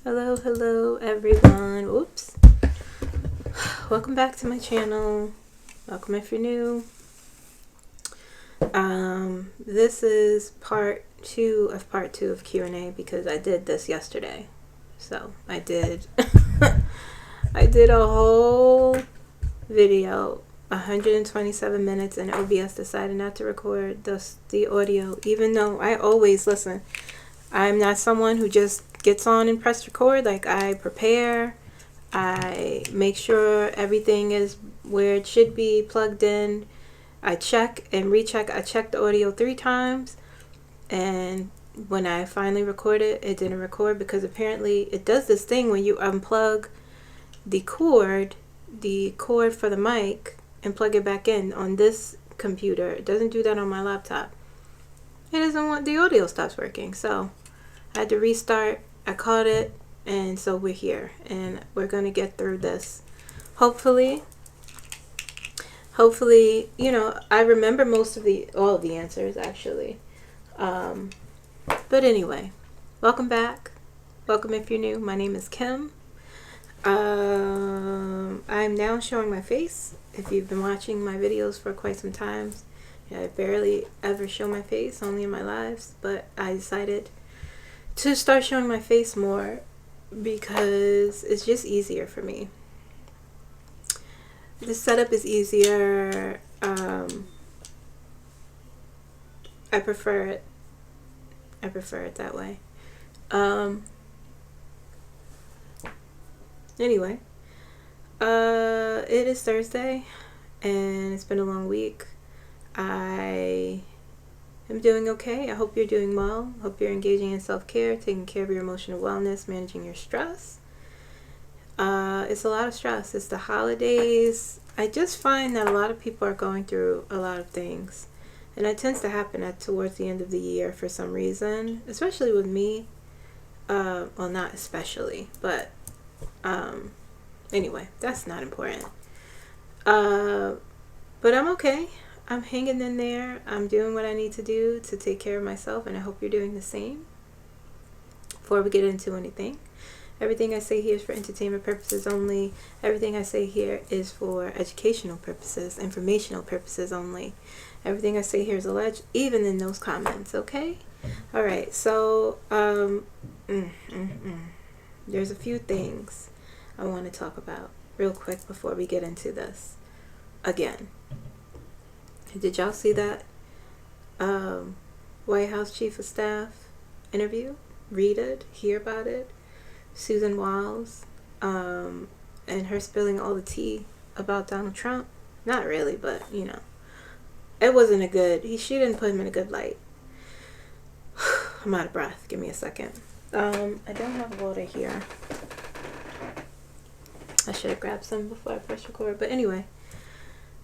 Hello everyone. Oops. Welcome back to my channel. Welcome if you're new. This is part 2 of Q&A because I did this yesterday. So I did I did a whole video, 127 minutes, and OBS decided not to record the audio, even though I always listen. I'm not someone who just gets on and press record. Like, I prepare, I make sure everything is where it should be plugged in. I check and recheck. I checked the audio 3 times, and when I finally recorded, it didn't record because apparently it does this thing when you unplug the cord for the mic and plug it back in on this computer. It doesn't do that on my laptop. It doesn't want, the audio stops working, so I had to restart. I caught it, and so we're here, and we're gonna get through this. Hopefully, you know, I remember all of the answers actually. But anyway, welcome back. Welcome if you're new. My name is Kim. I'm now showing my face. If you've been watching my videos for quite some time, I barely ever show my face, only in my lives, but I decided to start showing my face more because it's just easier for me. The setup is easier. I prefer it. I prefer it that way. Anyway, it is Thursday, and it's been a long week. I am doing okay. I hope you're doing well. Hope you're engaging in self-care, taking care of your emotional wellness, managing your stress. It's a lot of stress. It's the holidays. I just find that a lot of people are going through a lot of things, and it tends to happen towards the end of the year for some reason, especially with me. Well, not especially, but anyway, that's not important. But I'm okay. I'm hanging in there. I'm doing what I need to do to take care of myself, and I hope you're doing the same. Before we get into anything, everything I say here is for entertainment purposes only. Everything I say here is for educational purposes, informational purposes only. Everything I say here is alleged, even in those comments, okay? Alright, so there's a few things I want to talk about real quick before we get into this. Again, did y'all see that White House Chief of Staff interview? Read it, hear about it. Susan Wiles, and her spilling all the tea about Donald Trump. Not really, but you know, it wasn't a good. She didn't put him in a good light. I'm out of breath. Give me a second. I don't have water here. I should have grabbed some before I press record. But anyway,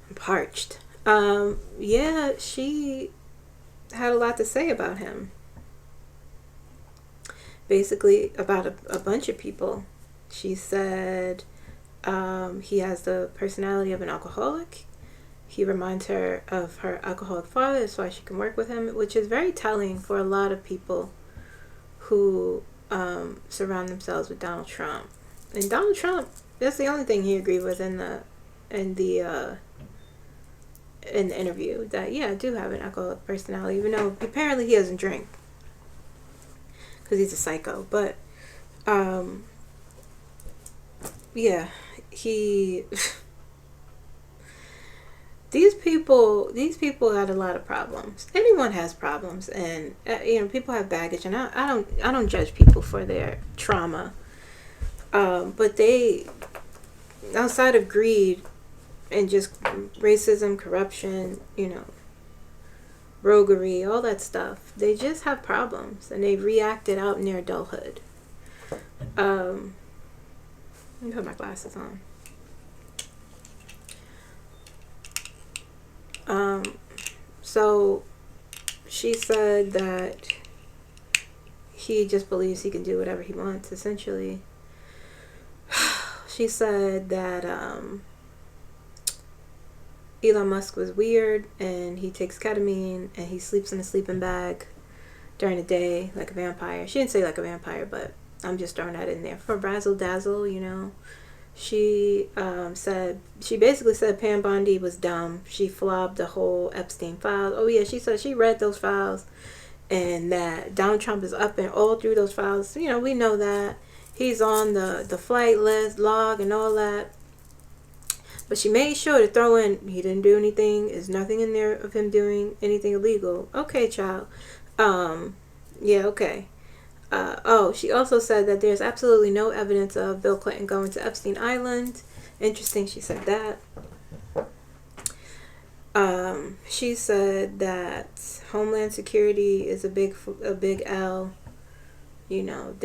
I'm parched. Yeah, she had a lot to say about him. Basically, about a bunch of people. She said he has the personality of an alcoholic. He reminds her of her alcoholic father. That's why she can work with him, which is very telling for a lot of people who surround themselves with Donald Trump. And Donald Trump, that's the only thing he agreed with in the interview, that yeah, I do have an alcoholic personality, even though apparently he doesn't drink because he's a psycho. But yeah, these people had a lot of problems. Anyone has problems, and you know, people have baggage, and I don't judge people for their trauma, but they, outside of greed and just racism, corruption, you know, roguery, all that stuff, they just have problems, and they reacted out in their adulthood. Let me put my glasses on. So she said that he just believes he can do whatever he wants, essentially. She said that Elon Musk was weird, and he takes ketamine, and he sleeps in a sleeping bag during the day like a vampire. She didn't say like a vampire, but I'm just throwing that in there for razzle dazzle, you know. She she basically said Pam Bondi was dumb. She flobbed the whole Epstein files. Oh yeah, she said she read those files, and that Donald Trump is up and all through those files. You know, we know that he's on the flight list, log, and all that. But she made sure to throw in he didn't do anything. There's nothing in there of him doing anything illegal. Okay, child. Yeah, okay. She also said that there's absolutely no evidence of Bill Clinton going to Epstein Island. Interesting, she said that. She said that Homeland Security is a big L. You know,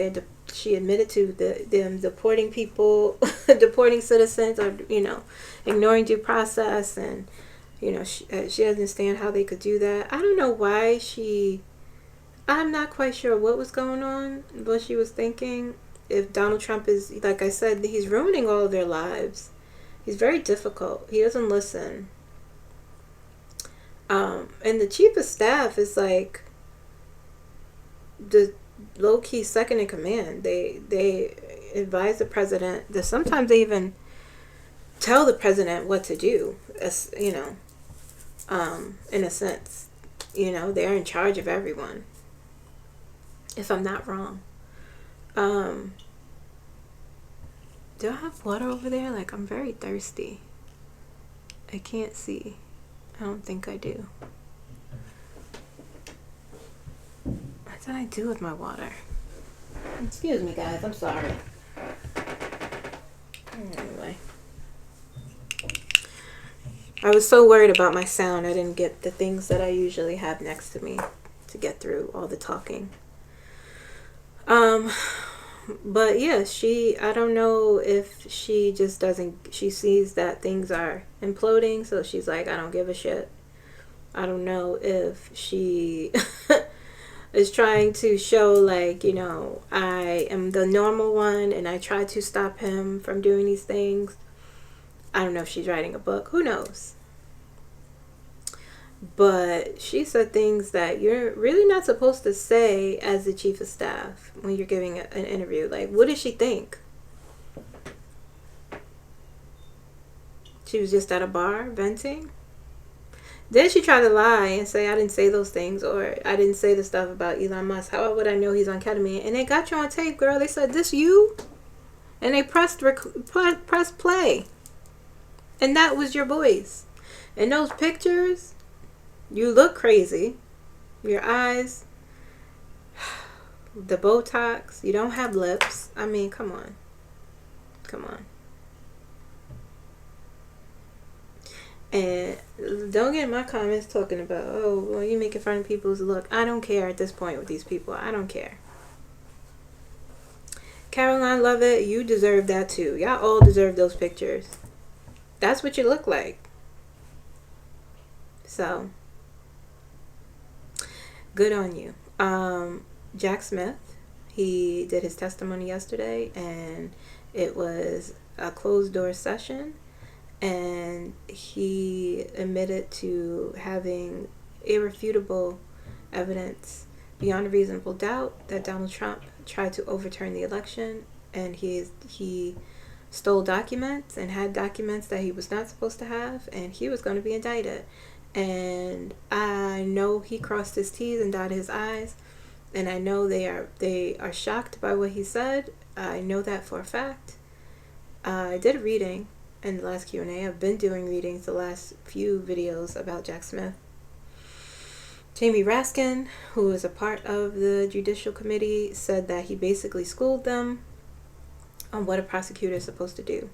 she admitted to them deporting people, deporting citizens, or, you know, ignoring due process, and, you know, she doesn't understand how they could do that. I don't know why I'm not quite sure what was going on, what she was thinking. If Donald Trump is, like I said, he's ruining all of their lives. He's very difficult. He doesn't listen. And the chief of staff is like the low-key second in command. They advise the president. Sometimes they even tell the president what to do, as you know, in a sense. You know, they're in charge of everyone, if I'm not wrong. Do I have water over there? Like, I'm very thirsty. I can't see. I don't think I do. What did I do with my water? Excuse me, guys. I'm sorry. Anyway. I was so worried about my sound, I didn't get the things that I usually have next to me to get through all the talking. But yeah, I don't know if she just she sees that things are imploding, so she's like, I don't give a shit. I don't know if she is trying to show, like, you know, I am the normal one and I try to stop him from doing these things. I don't know if she's writing a book. Who knows? But she said things that you're really not supposed to say as the chief of staff when you're giving an interview. Like, what did she think? She was just at a bar venting? Then she tried to lie and say, I didn't say those things, or I didn't say the stuff about Elon Musk. How would I know he's on ketamine? And they got you on tape, girl. They said, this you? And they pressed play. And that was your voice. And those pictures... You look crazy. Your eyes, the Botox, you don't have lips. I mean, come on. Come on. And don't get in my comments talking about, oh, well, you making fun of people's look. I don't care at this point with these people. I don't care. Caroline Lovett, you deserve that too. Y'all all deserve those pictures. That's what you look like. So... good on you. Jack Smith, he did his testimony yesterday, and it was a closed door session, and he admitted to having irrefutable evidence beyond a reasonable doubt that Donald Trump tried to overturn the election, and he stole documents and had documents that he was not supposed to have, and he was going to be indicted. And I know he crossed his T's and dotted his I's, and I know they are shocked by what he said. I know that for a fact. I did a reading in the last Q&A. I've been doing readings the last few videos about Jack Smith. Jamie Raskin, who is a part of the Judicial Committee, said that he basically schooled them on what a prosecutor is supposed to do.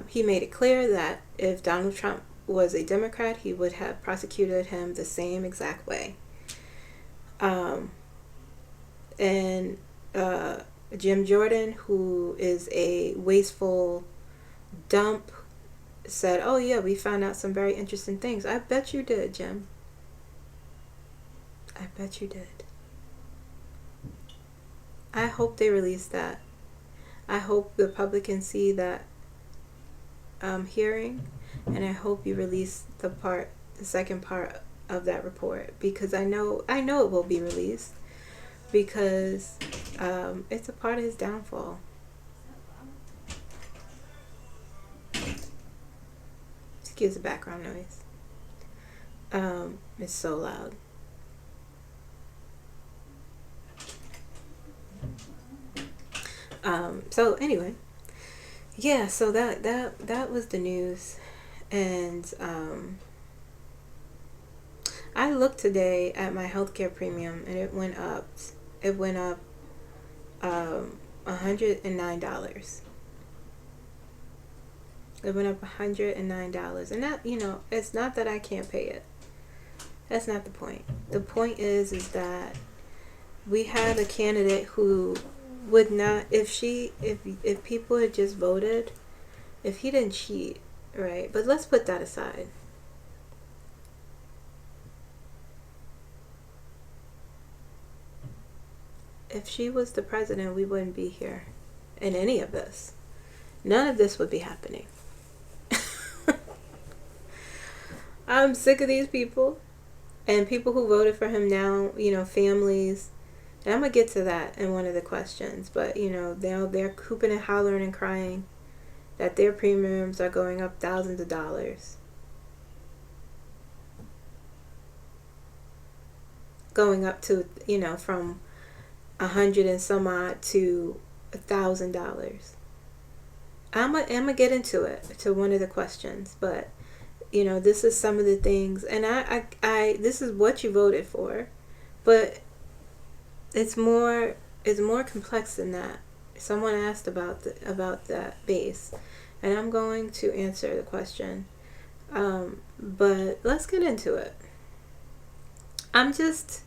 He made it clear that if Donald Trump was a Democrat, he would have prosecuted him the same exact way. And Jim Jordan, who is a wasteful dump, said, oh yeah, we found out some very interesting things. I bet you did, Jim. I bet you did. I hope they release that. I hope the public can see that hearing, and I hope you release the second part of that report, because I know it will be released, because it's a part of his downfall. Excuse the background noise. It's so loud. So anyway, yeah, so that was the news. And I looked today at my healthcare premium, and it went up $109. It went up $109. And that, it's not that I can't pay it. That's not the point. The point is that we had a candidate who would not, if people had just voted, if he didn't cheat, right? But let's put that aside. If she was the president, we wouldn't be here in any of this. None of this would be happening. I'm sick of these people and people who voted for him now, families. And I'm going to get to that in one of the questions. But, they're hooping and hollering and crying that their premiums are going up thousands of dollars. Going up to, from $100 and some odd to $1,000. I'm gonna get into it, to one of the questions, but this is some of the things, and I this is what you voted for, but it's more complex than that. Someone asked about that base, and I'm going to answer the question, but let's get into it. I'm just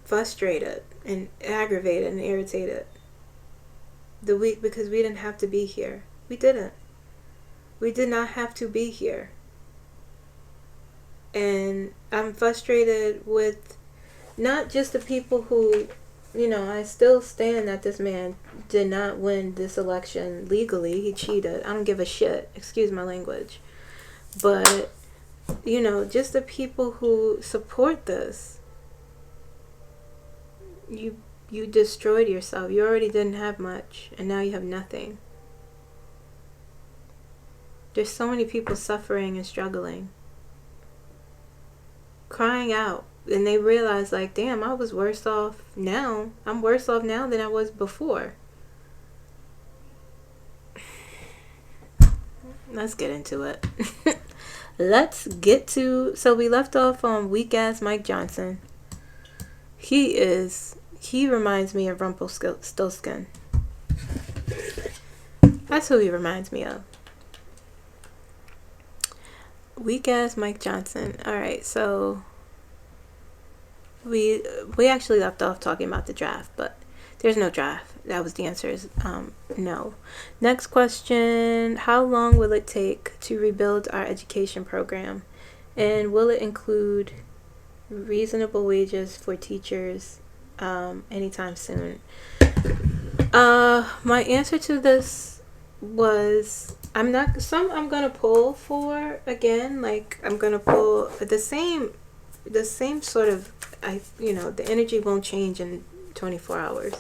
frustrated and aggravated and irritated because we didn't have to be here. We didn't. We did not have to be here. And I'm frustrated with not just the people who, I still stand that this man did not win this election legally. He cheated. I don't give a shit. Excuse my language. But, just the people who support this. You destroyed yourself. You already didn't have much, and now you have nothing. There's so many people suffering and struggling, crying out, and they realize, like, damn, I was worse off now. I'm worse off now than I was before. Let's get into it. So we left off on weak ass Mike Johnson. He reminds me of Rumpelstiltskin. That's who he reminds me of. Weak ass Mike Johnson. Alright, so we actually left off talking about the draft, but there's no draft. That was the answer is no. Next question, how long will it take to rebuild our education program? And will it include reasonable wages for teachers anytime soon? My answer to this was I'm gonna pull for, again, like I'm gonna pull the same sort of, the energy won't change in 24 hours.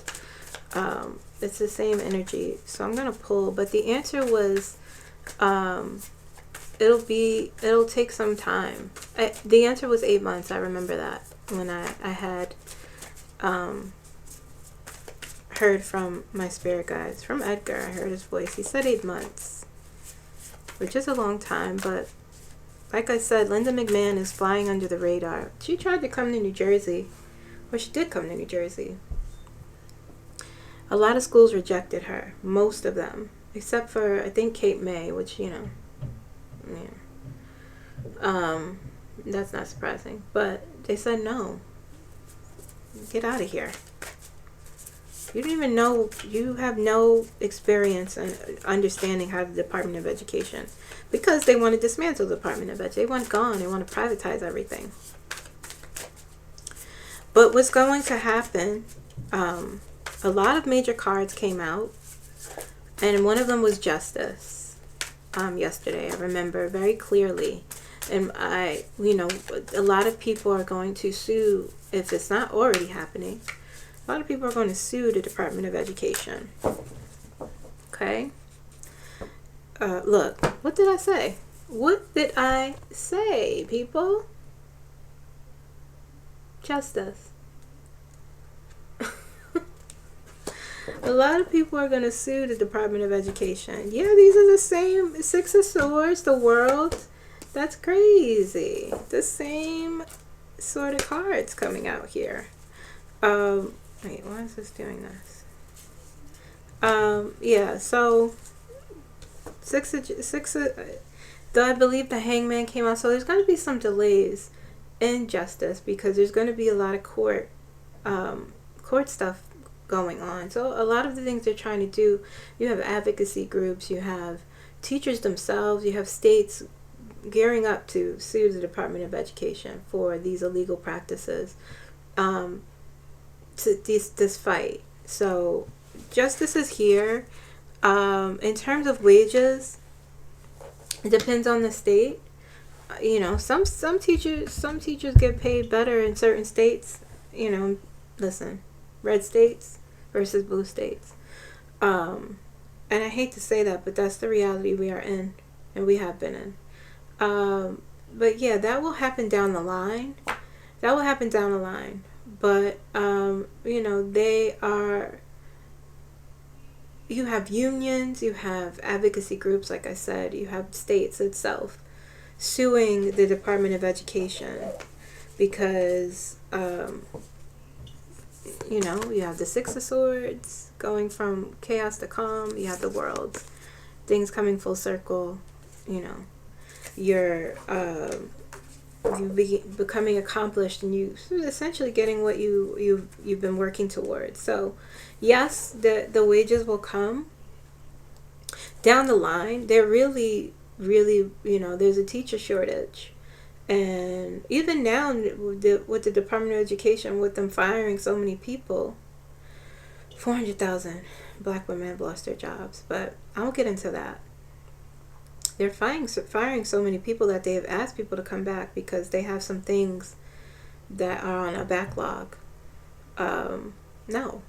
It's the same energy, so I'm gonna pull, but the answer was it'll take some time. The answer was 8 months. I remember that when I had heard from my spirit guides, from Edgar. I heard his voice. He said 8 months, which is a long time, but like I said, Linda McMahon is flying under the radar. She tried to come to New Jersey, or she did come to New Jersey. A lot of schools rejected her, most of them, except for, I think, Cape May, which, that's not surprising, but they said no. Get out of here. You don't even know, you have no experience in understanding how the Department of Education, because they want to dismantle the Department of Education. They want it gone. They want to privatize everything. But what's going to happen, a lot of major cards came out, and one of them was justice. Yesterday, I remember very clearly. And a lot of people are going to sue if it's not already happening, a lot of people are going to sue the Department of Education. Okay? Look, what did I say? What did I say, people? Justice. A lot of people are going to sue the Department of Education. Yeah, these are the same Six of Swords, the World. That's crazy. The same sort of cards coming out here. Wait, why is this doing this? Yeah, so though I believe the Hangman came out, so there's going to be some delays in justice because there's going to be a lot of court stuff going on. So a lot of the things they're trying to do, you have advocacy groups, you have teachers themselves, you have states gearing up to sue the Department of Education for these illegal practices, to this fight. So justice is here. In terms of wages, it depends on the state. You know, some teachers get paid better in certain states. You know, listen, red states versus blue states. And I hate to say that, but that's the reality we are in, and we have been in. But yeah, that will happen down the line. But, you know, you have unions, you have advocacy groups, like I said, you have states itself suing the Department of Education because, you know, you have the Six of Swords going from chaos to calm, you have the World, things coming full circle, you know, you're becoming accomplished, and you essentially getting what you've been working towards. So yes, the wages will come down the line. They're really, you know, there's a teacher shortage, and even now with the Department of Education, with them firing so many people, 400,000 black women have lost their jobs. But I won't get into that. They're firing so many people that they have asked people to come back because they have some things that are on a backlog. No.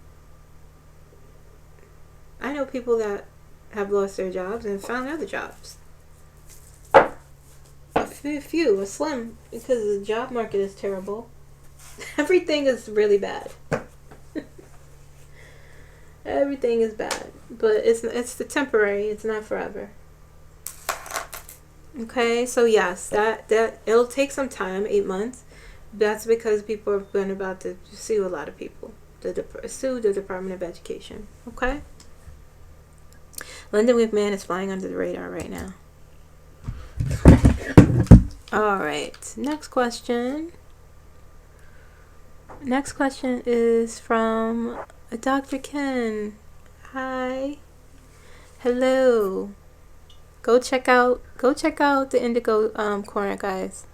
I know people that have lost their jobs and found other jobs. A slim, because the job market is terrible. Everything is really bad. Everything is bad. But it's the temporary, it's not forever. Okay, so yes, that it'll take some time, 8 months. That's because people are going about to sue a lot of people. Sue the Department of Education. Okay? Linda McMahon is flying under the radar right now. Alright, next question. Next question is from Dr. Ken. Hi. Hello. Go check out the Indigo Corner, guys.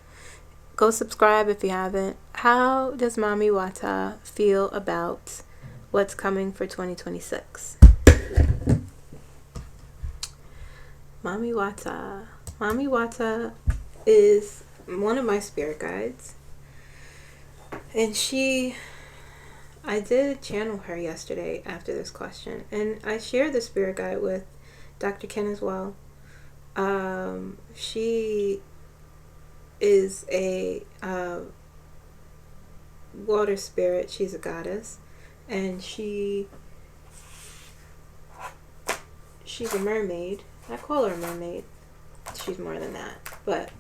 Go subscribe if you haven't. How does Mami Wata feel about what's coming for 2026? Mami Wata is one of my spirit guides, and I did channel her yesterday after this question, and I shared the spirit guide with Dr. Ken as well. She is a water spirit. She's a goddess, and she's a mermaid. I call her a mermaid. She's more than that, but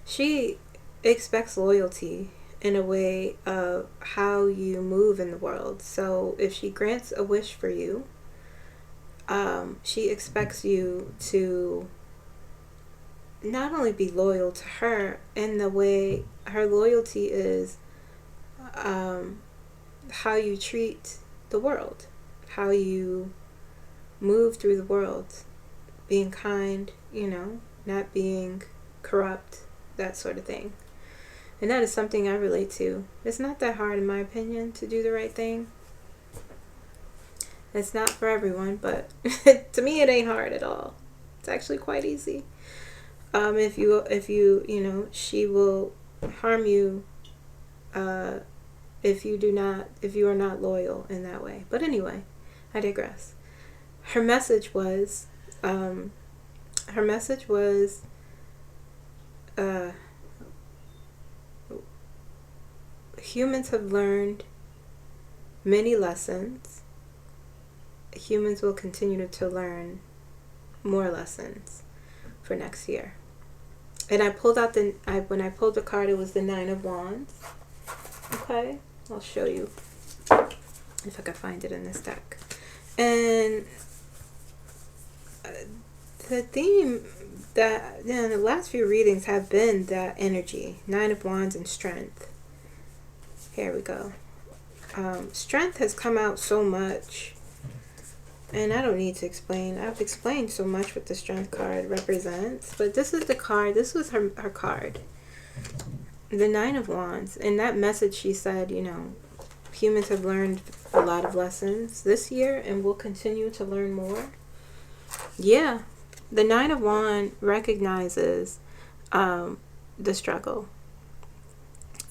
she expects loyalty in a way of how you move in the world. So if she grants a wish for you, she expects you to not only be loyal to her in the way her loyalty is, how you treat the world, how you move through the world, being kind, you know, not being corrupt, that sort of thing. And that is something I relate to. It's not that hard, in my opinion, to do the right thing. It's not for everyone, but to me it ain't hard at all. It's actually quite easy. If you know, she will harm you if you are not loyal in that way. But anyway, I digress. Her message was humans have learned many lessons. Humans will continue to learn more lessons for next year. And I pulled out when I pulled the card, it was the 9 of Wands. Okay, I'll show you if I can find it in this deck. And the theme that the last few readings have been that energy, 9 of Wands and strength. Here we go. Strength has come out so much, and I don't need to explain. I've explained so much what the strength card represents, but this is the card. This was her card, the 9 of Wands. In that message, she said, humans have learned a lot of lessons this year and will continue to learn more. Yeah, the 9 of Wands recognizes the struggle,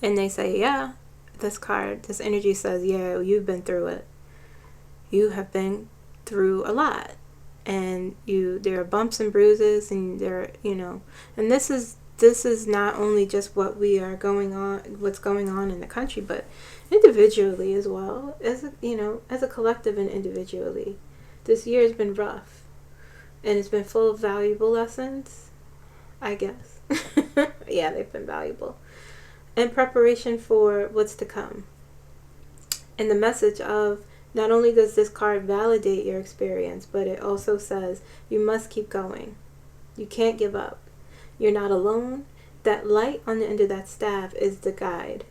and they say, yeah, this energy says, yeah, you've been through it. You have been through a lot, and there are bumps and bruises, and and this is not only just what's going on in the country, but individually as well, as a collective and individually. This year has been rough, and it's been full of valuable lessons, I guess. Yeah, they've been valuable, in preparation for what's to come. And the message of, not only does this card validate your experience, but it also says you must keep going. You can't give up. You're not alone. That light on the end of that staff is the guide.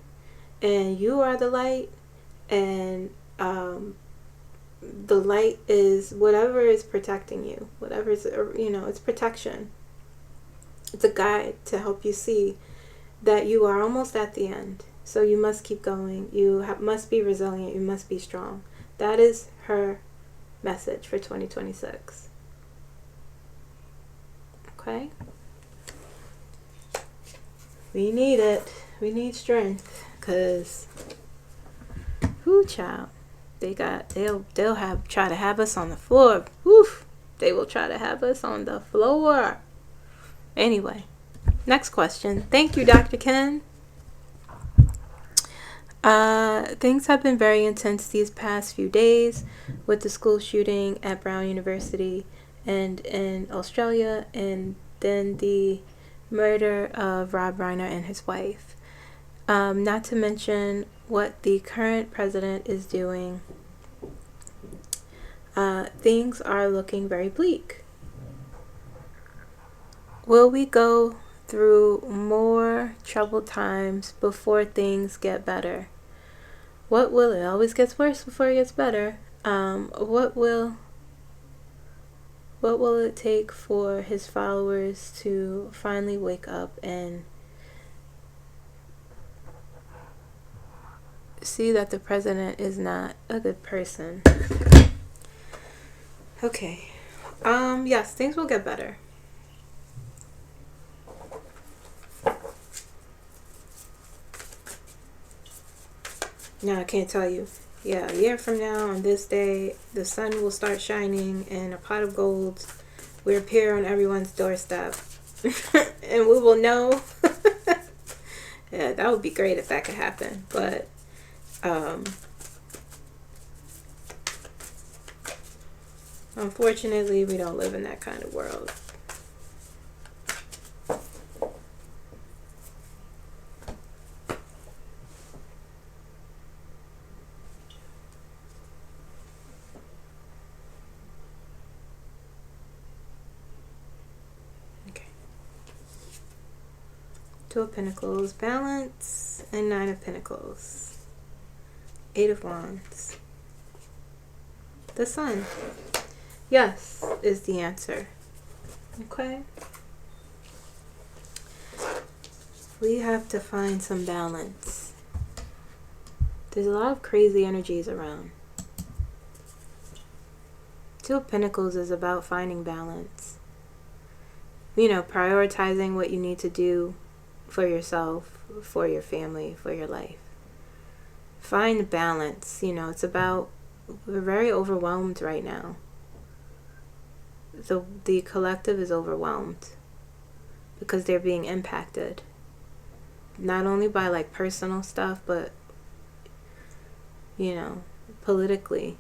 And you are the light. And the light is whatever is protecting you. Whatever is, it's protection. It's a guide to help you see that you are almost at the end. So you must keep going. You must be resilient. You must be strong. That is her message for 2026. Okay? We need it. We need strength. Because, child, they'll try to have us on the floor. Woof. They will try to have us on the floor. Anyway, next question. Thank you, Dr. Ken. Things have been very intense these past few days with the school shooting at Brown University and in Australia, and then the murder of Rob Reiner and his wife. Not to mention what the current president is doing. Things are looking very bleak. Will we go through more troubled times before things get better? What will it always gets worse before it gets better? What will it take for his followers to finally wake up and see that the president is not a good person? Okay. Yes, things will get better. Now, I can't tell you, a year from now on this day, the sun will start shining and a pot of gold will appear on everyone's doorstep. And we will know. Yeah, that would be great if that could happen. But, unfortunately, we don't live in that kind of world. Two of Pentacles, balance, and 9 of Pentacles. 8 of Wands. The Sun. Yes, is the answer. Okay? We have to find some balance. There's a lot of crazy energies around. Two of Pentacles is about finding balance. Prioritizing what you need to do for yourself, for your family, for your life. find balance. It's about, we're very overwhelmed right now. The collective is overwhelmed because they're being impacted. Not only by like personal stuff, but politically.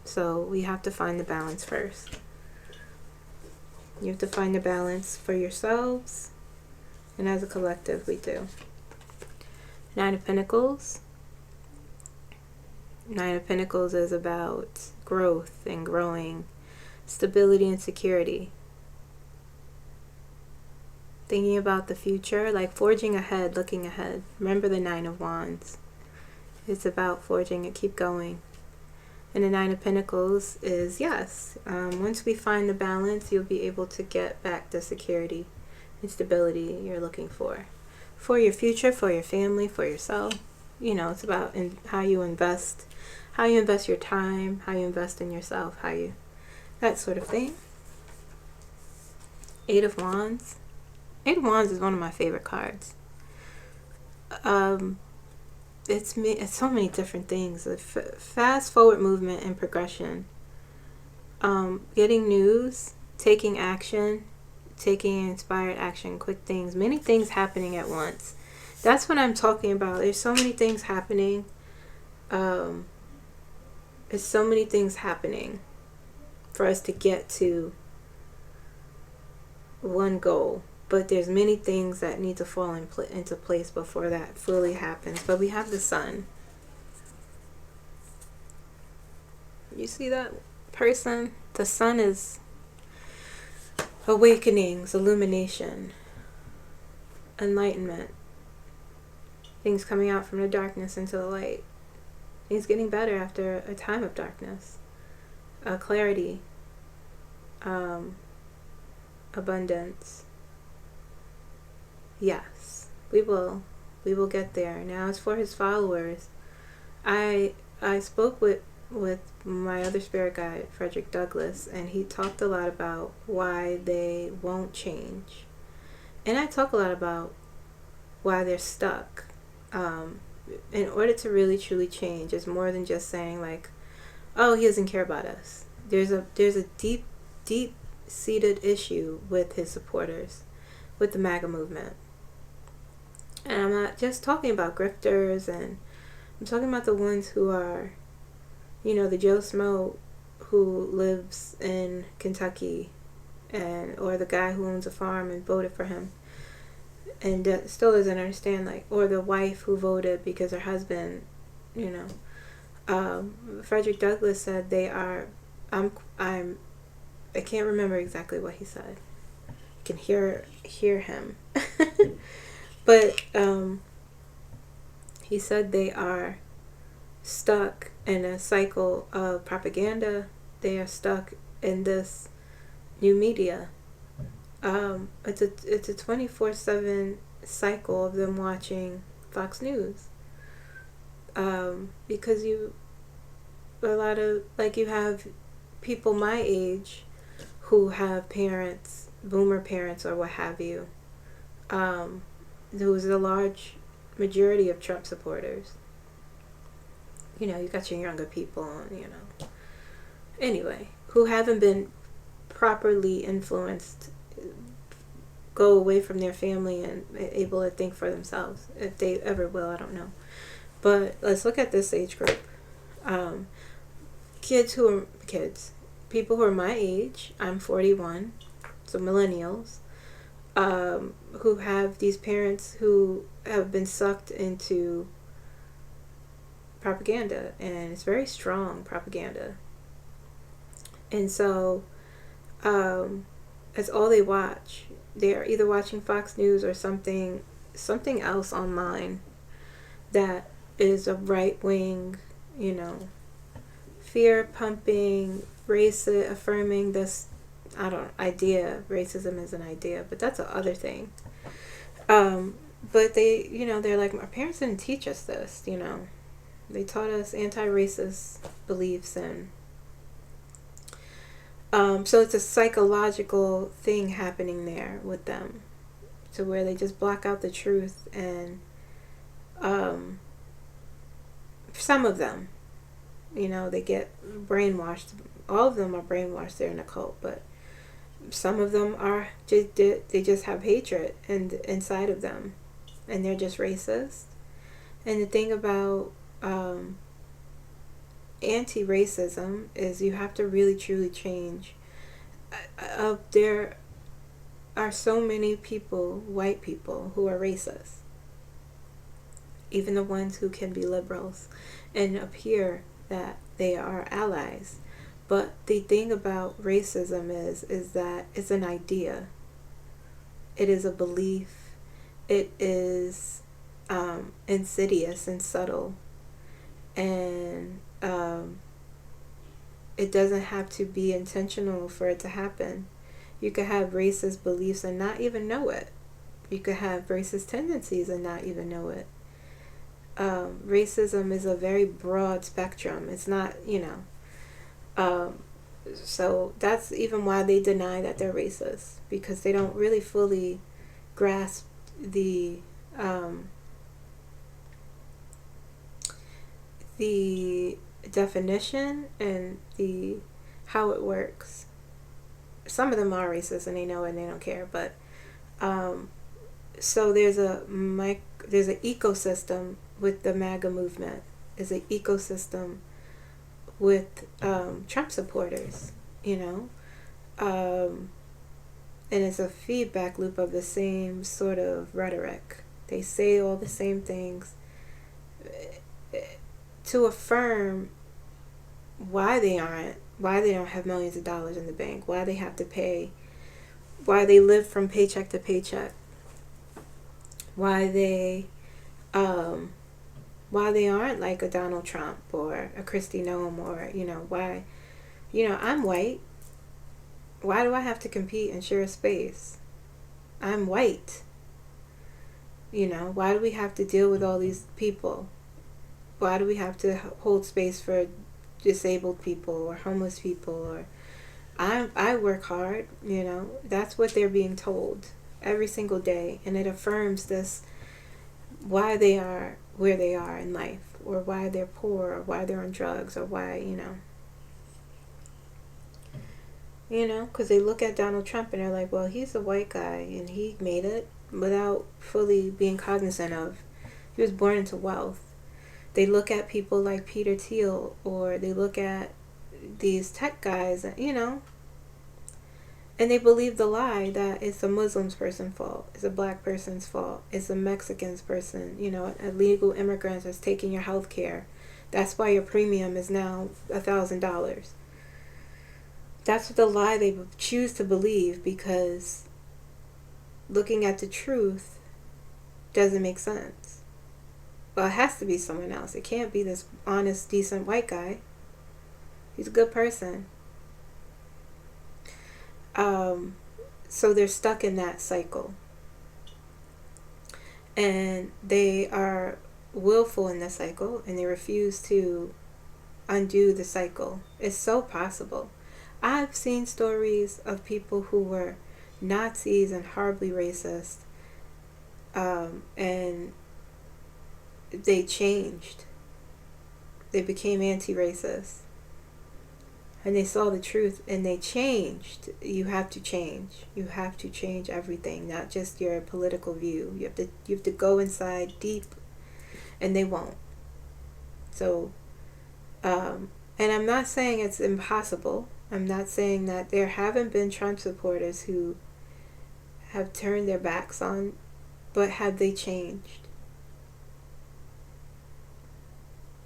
So we have to find the balance first. You have to find the balance for yourselves, and as a collective we do. Nine of Pentacles. Nine of Pentacles is about growth and growing, stability and security. Thinking about the future, like forging ahead, looking ahead. Remember the Nine of Wands. It's about forging and keep going. And the Nine of Pentacles is, yes, once we find the balance, you'll be able to get back the security and stability you're looking for your future, for your family, for yourself. It's about how you invest your time, how you invest in yourself, that sort of thing. Eight of Wands. Eight of Wands is one of my favorite cards. It's so many different things. Fast forward movement and progression. Getting news, taking action, taking inspired action, quick things, many things happening at once. That's what I'm talking about. There's so many things happening. There's so many things happening for us to get to one goal. But there's many things that need to fall into place before that fully happens. But we have the sun. You see that person? The sun is awakenings, illumination, enlightenment. Things coming out from the darkness into the light. Things getting better after a time of darkness. Clarity. Abundance. Yes, we will get there. Now, as for his followers, I spoke with my other spirit guide, Frederick Douglass, and he talked a lot about why they won't change. And I talk a lot about why they're stuck. In order to really truly change, it's more than just saying like, oh, he doesn't care about us. There's a deep seated issue with his supporters, with the MAGA movement. And I'm not just talking about grifters, and I'm talking about the ones who are, the Joe Smo who lives in Kentucky, or the guy who owns a farm and voted for him and still doesn't understand, or the wife who voted because her husband, Frederick Douglass said they are, I can't remember exactly what he said. You can hear him. But he said they are stuck in a cycle of propaganda. They are stuck in this new media. It's a 24/7 cycle of them watching Fox News. Because you have people my age who have parents, boomer parents or what have you, who's a large majority of Trump supporters. You got your younger people, anyway, who haven't been properly influenced, go away from their family and able to think for themselves. If they ever will, I don't know. But let's look at this age group. People who are my age. I'm 41, so millennials, who have these parents who have been sucked into propaganda, and it's very strong propaganda. And so that's all they watch. They are either watching Fox News or something else online that is a right-wing, fear-pumping, racist, affirming this, idea. Racism is an idea, but that's the other thing. But they, they're like, our parents didn't teach us this, They taught us anti-racist beliefs, and so it's a psychological thing happening there with them, to where they just block out the truth and some of them, they get brainwashed. All of them are brainwashed. They're in a cult, but some of them are just, they just have hatred inside of them, and they're just racist. And the thing about anti-racism is you have to really truly change. There are so many people, white people, who are racist, even the ones who can be liberals and appear that they are allies. But the thing about racism is that it's an idea. It is a belief. It is insidious and subtle. And it doesn't have to be intentional for it to happen. You could have racist beliefs and not even know it. You could have racist tendencies and not even know it. Racism is a very broad spectrum. It's not, so that's even why they deny that they're racist, because they don't really fully grasp the definition and the how it works. Some of them are racist and they know it and they don't care, but so there's an ecosystem with the MAGA movement. There's an ecosystem with Trump supporters, and it's a feedback loop of the same sort of rhetoric. They say all the same things to affirm why they don't have millions of dollars in the bank, why they have to pay, why they live from paycheck to paycheck, why they aren't like a Donald Trump or a Kristi N, or why, I'm white. Why do I have to compete and share a space? I'm white. Why do we have to deal with all these people? Why do we have to hold space for disabled people or homeless people? Or I work hard, That's what they're being told every single day, and it affirms this, why they are where they are in life, or why they're poor, or why they're on drugs, or why, because they look at Donald Trump and they're like, well, he's a white guy and he made it without fully being cognizant of, he was born into wealth. They look at people like Peter Thiel, or they look at these tech guys, and they believe the lie that it's a Muslim person's fault, it's a black person's fault, it's a Mexican's person, illegal immigrants is taking your health care. That's why your premium is now $1,000. That's the lie they choose to believe, because looking at the truth doesn't make sense. Well, it has to be someone else. It can't be this honest, decent white guy. He's a good person. So they're stuck in that cycle. And they are willful in the cycle, and they refuse to undo the cycle. It's so possible. I've seen stories of people who were Nazis and horribly racist, and they changed. They became anti-racist. And they saw the truth and they changed. You have to change. You have to change everything, not just your political view. You have to go inside deep, and they won't. So, and I'm not saying it's impossible. I'm not saying that there haven't been Trump supporters who have turned their backs on, but have they changed?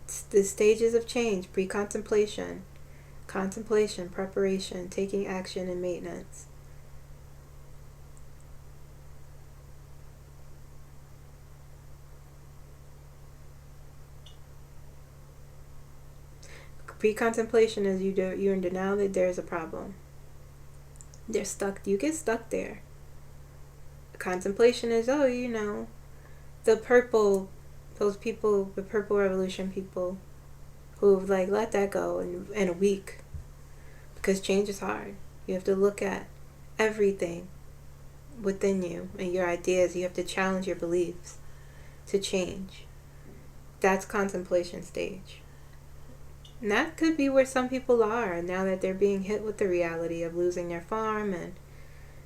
It's the stages of change: pre-contemplation, contemplation, preparation, taking action, and maintenance. Pre-contemplation is you're in denial that there's a problem. They're stuck. You get stuck there. Contemplation is, the purple, those people, the purple revolution people who've let that go in a week, because change is hard. You have to look at everything within you and your ideas. You have to challenge your beliefs to change. That's contemplation stage. And that could be where some people are now that they're being hit with the reality of losing their farm and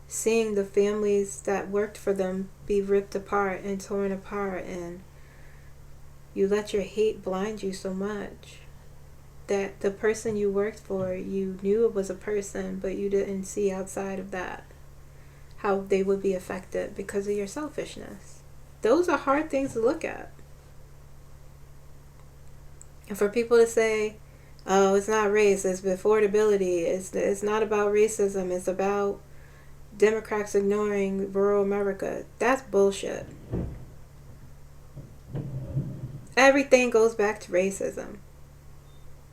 seeing the families that worked for them be ripped apart and torn apart, and you let your hate blind you so much that the person you worked for, you knew it was a person, but you didn't see outside of that how they would be affected because of your selfishness. Those are hard things to look at. And for people to say, oh, it's not race, it's affordability, it's not about racism, it's about Democrats ignoring rural America, that's bullshit. Everything goes back to racism.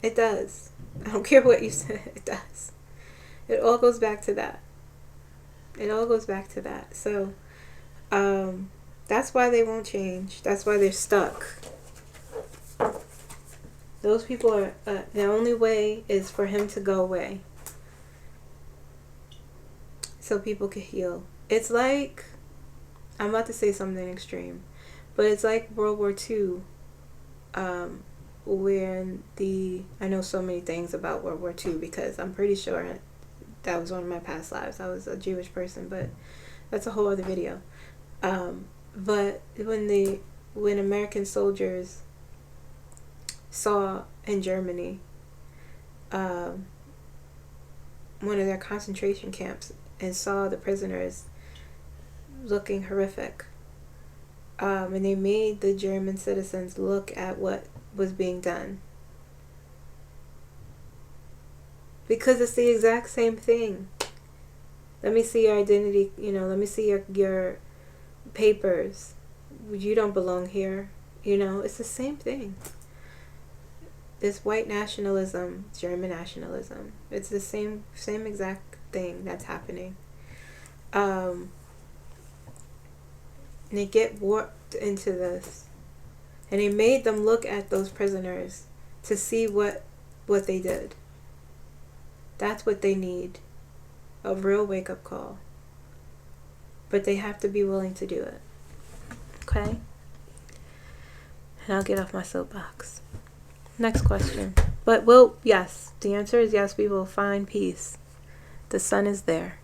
It does. I don't care what you say, it does. It all goes back to that. It all goes back to that. So, that's why they won't change. That's why they're stuck. Those people are, the only way is for him to go away. So people can heal. It's like, I'm about to say something extreme, but it's like World War II, when I know so many things about World War II because I'm pretty sure that was one of my past lives. I was a Jewish person, but that's a whole other video. But when American soldiers saw in Germany one of their concentration camps and saw the prisoners looking horrific, and they made the German citizens look at what was being done because it's the exact same thing. Let me see your identity, let me see your papers. You don't belong here. It's the same thing. This white nationalism, German nationalism, it's the same exact thing that's happening. And they get warped into this. And they made them look at those prisoners to see what they did. That's what they need. A real wake-up call. But they have to be willing to do it. Okay? And I'll get off my soapbox. Next question. But yes. The answer is yes, we will find peace. The sun is there.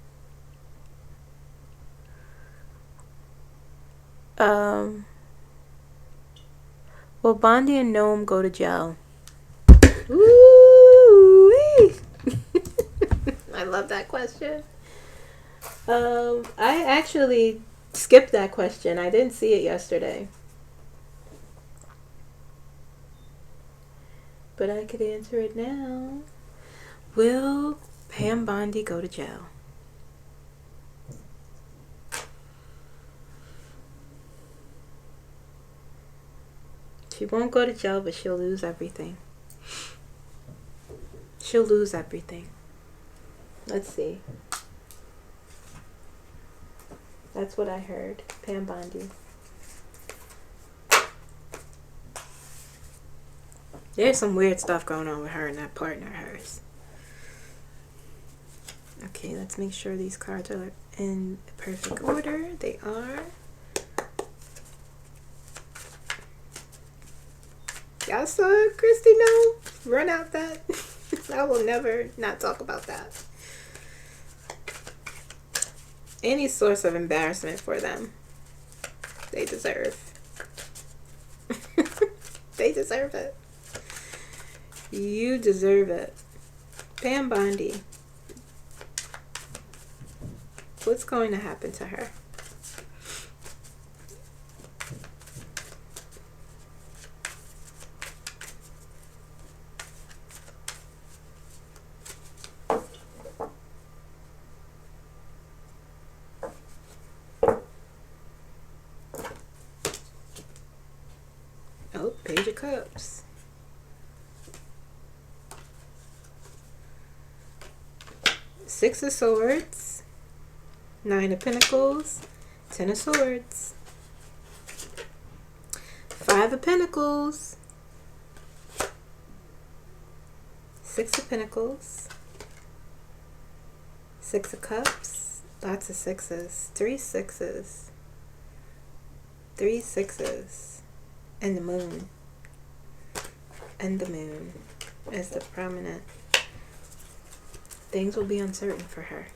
Will Bondi and Gnome go to jail? Ooh-wee. I love that question. I actually skipped that question. I didn't see it yesterday. But I could answer it now. Will Pam Bondi go to jail? She won't go to jail, but she'll lose everything. She'll lose everything. Let's see. That's what I heard. Pam Bondi. There's some weird stuff going on with her and that partner of hers. Okay, let's make sure these cards are in perfect order. They are. Y'all saw Kristi N run out that? I will never not talk about that. Any source of embarrassment for them. They deserve. They deserve it. You deserve it. Pam Bondi. What's going to happen to her? Oh, Page of Cups. Six of Swords, Nine of Pentacles, Ten of Swords, Five of Pentacles, Six of Pentacles, Six of Cups, lots of sixes, three sixes, and the Moon. and the moon as the prominent. Things will be uncertain for her.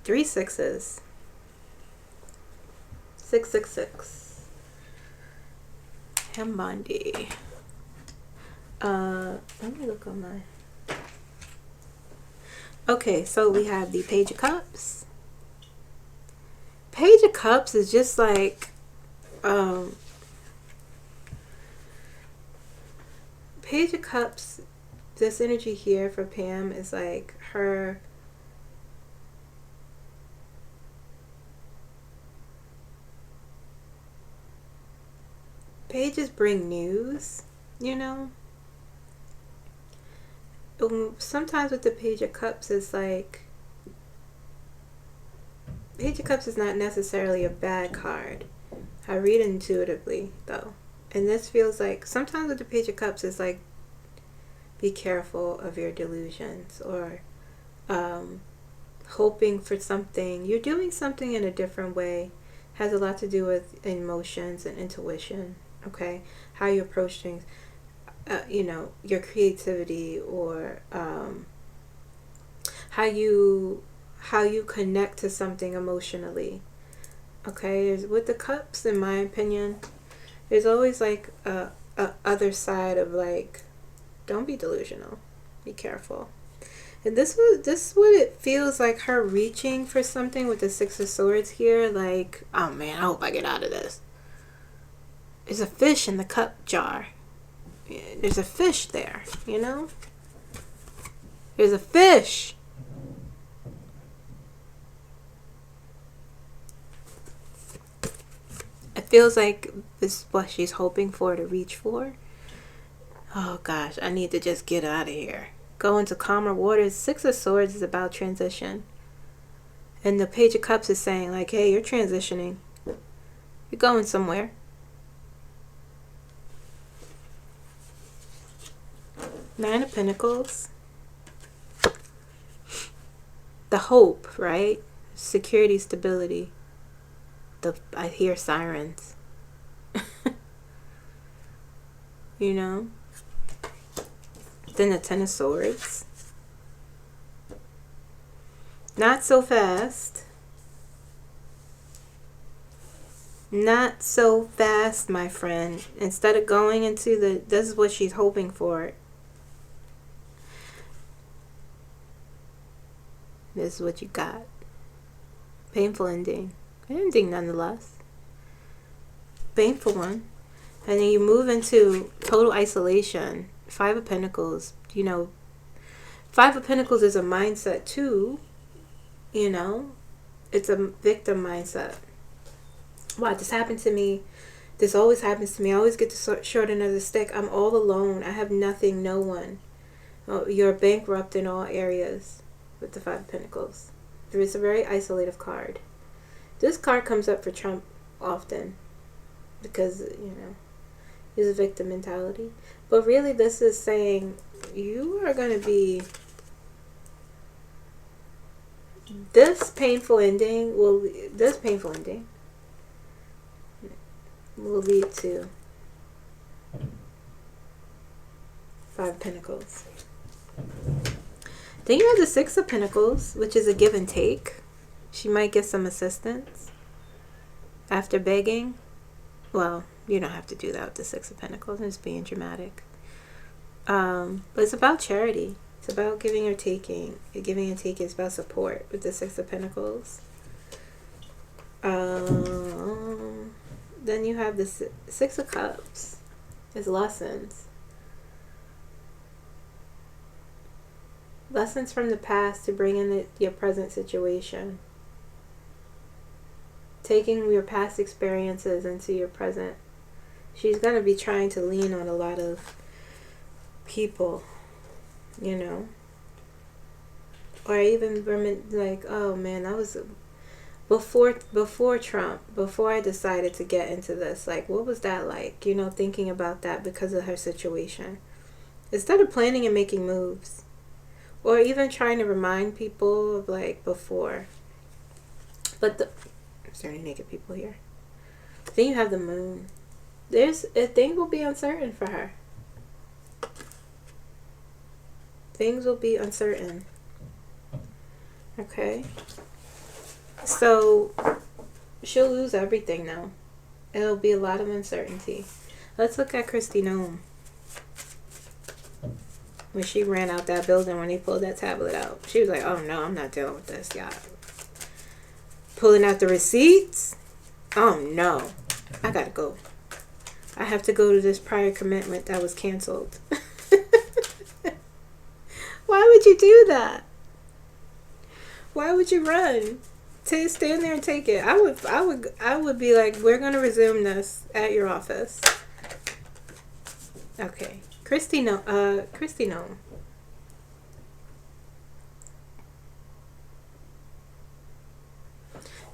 3 sixes. 666. Hambandi. Let me look on my. Okay, so we have the Page of Cups. Page of Cups is just like, Page of Cups, this energy here for Pam is like her pages bring news, you know. Sometimes with the Page of Cups, it's like Page of Cups is not necessarily a bad card. I read intuitively though, and this feels like sometimes with the Page of Cups, it's like be careful of your delusions, or hoping for something. You're doing something in a different way. Has a lot to do with emotions and intuition. Okay, how you approach things. You know, your creativity, or how you connect to something emotionally. Okay, with the cups, in my opinion, there's always like a other side of like, don't be delusional, be careful. And this is what it feels like, her reaching for something with the Six of Swords here. Like, oh man, I hope I get out of this. There's a fish in the cup jar. There's a fish there, you know? There's a fish. It feels like this is what she's hoping for, to reach for. Oh gosh, I need to just get out of here. Go into calmer waters. Six of Swords is about transition. And the Page of Cups is saying like, hey, you're transitioning. You're going somewhere. Nine of Pentacles. The hope, right? Security, stability. I hear sirens. You know? Then the Ten of Swords. Not so fast. Not so fast, my friend. Instead of going into this is what she's hoping for. This is what you got. Painful ending. Ending nonetheless. Painful one. And then you move into total isolation. Five of Pentacles. You know, Five of Pentacles is a mindset too. You know, it's a victim mindset. Wow, this happened to me. This always happens to me. I always get the short end of the stick. I'm all alone. I have nothing, no one. Oh, you're bankrupt in all areas with the Five of Pentacles. It's a very isolative card. This card comes up for Trump often because, you know, it's a victim mentality. But really this is saying you are going to be... This painful ending will lead to Five of Pentacles. Then you have the Six of Pentacles, which is a give and take. She might get some assistance after begging. Well, you don't have to do that with the Six of Pentacles. I'm just being dramatic. But it's about charity. It's about giving or taking. Giving and taking is about support with the Six of Pentacles. Then you have the Six of Cups. It's lessons. Lessons from the past to bring in your present situation. Taking your past experiences into your present. She's going to be trying to lean on a lot of people, you know. Or even like, oh man, that was before Trump, before I decided to get into this. Like, what was that like? You know, thinking about that because of her situation. Instead of planning and making moves. Or even trying to remind people of like before. But there's any naked people here. Then you have the moon. Things will be uncertain for her. Things will be uncertain. Okay. So she'll lose everything now. It'll be a lot of uncertainty. Let's look at Kristi N. When she ran out that building, when he pulled that tablet out, she was like, oh no, I'm not dealing with this, y'all. Pulling out the receipts. Oh no, I gotta go. I have to go to this prior commitment that was canceled. Why would you do that? Why would you run? To stand there and take it. I would be like, we're gonna resume this at your office. Okay. Kristi N.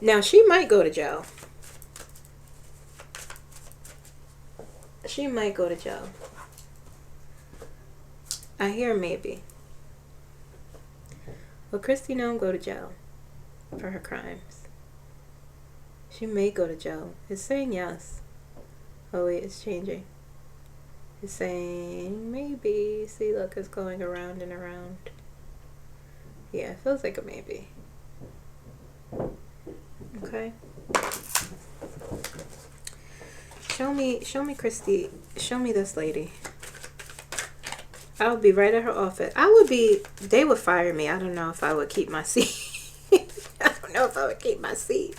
Now she might go to jail. She might go to jail. I hear maybe. Will Kristi N go to jail for her crimes? She may go to jail. It's saying yes. Oh wait, it's changing. It's saying maybe. See, look, it's going around and around. Yeah, it feels like a maybe. Okay. Show me Kristi. Show me this lady. I would be right at her office. They would fire me. I don't know if I would keep my seat. I don't know if I would keep my seat.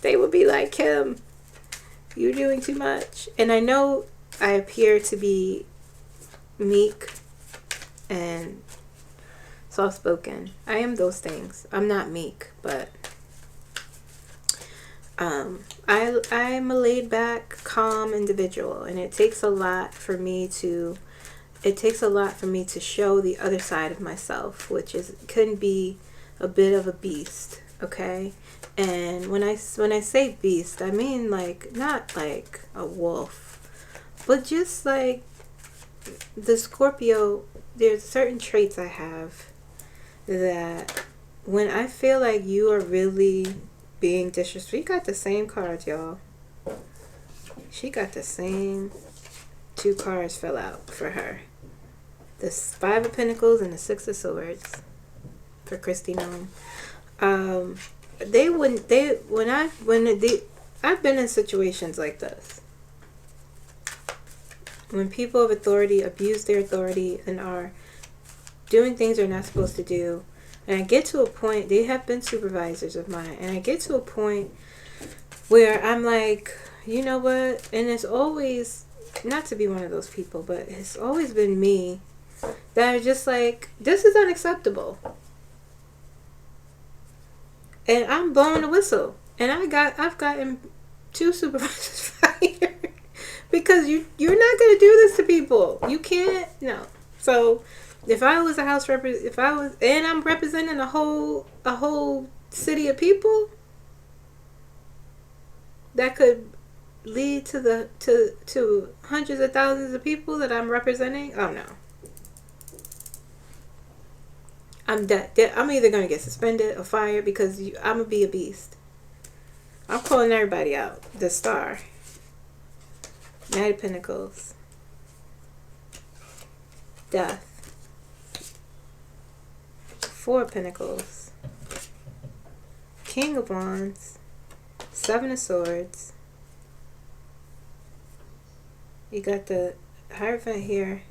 They would be like, Kim, you're doing too much. And I know I appear to be meek and soft-spoken. I am those things. I'm not meek, but I'm a laid-back, calm individual, and it takes a lot for me to show the other side of myself, which can be a bit of a beast. Okay, and when I say beast, I mean like not like a wolf, but just like the Scorpio. There's certain traits I have that when I feel like you are really being disrespectful. She got the same cards, y'all. She got the same 2 cards fell out for her. The 5 of Pentacles and the 6 of Swords for Kristi N. I've been in situations like this. When people of authority abuse their authority and are doing things they're not supposed to do. And I get to a point, they have been supervisors of mine, and I get to a point where I'm like, you know what? And it's always, not to be one of those people, but it's always been me that are just like, this is unacceptable. And I'm blowing the whistle. And I've gotten 2 supervisors fired because you're not gonna do this to people. You can't. No. So if I was a house and I'm representing a whole city of people, that could lead to hundreds of thousands of people that I'm representing. Oh no. I'm dead. I'm either going to get suspended or fired because I'm going to be a beast. I'm calling everybody out. The Star. Knight of Pentacles. Death. 4 of Pentacles. King of Wands. 7 of Swords. You got the Hierophant here.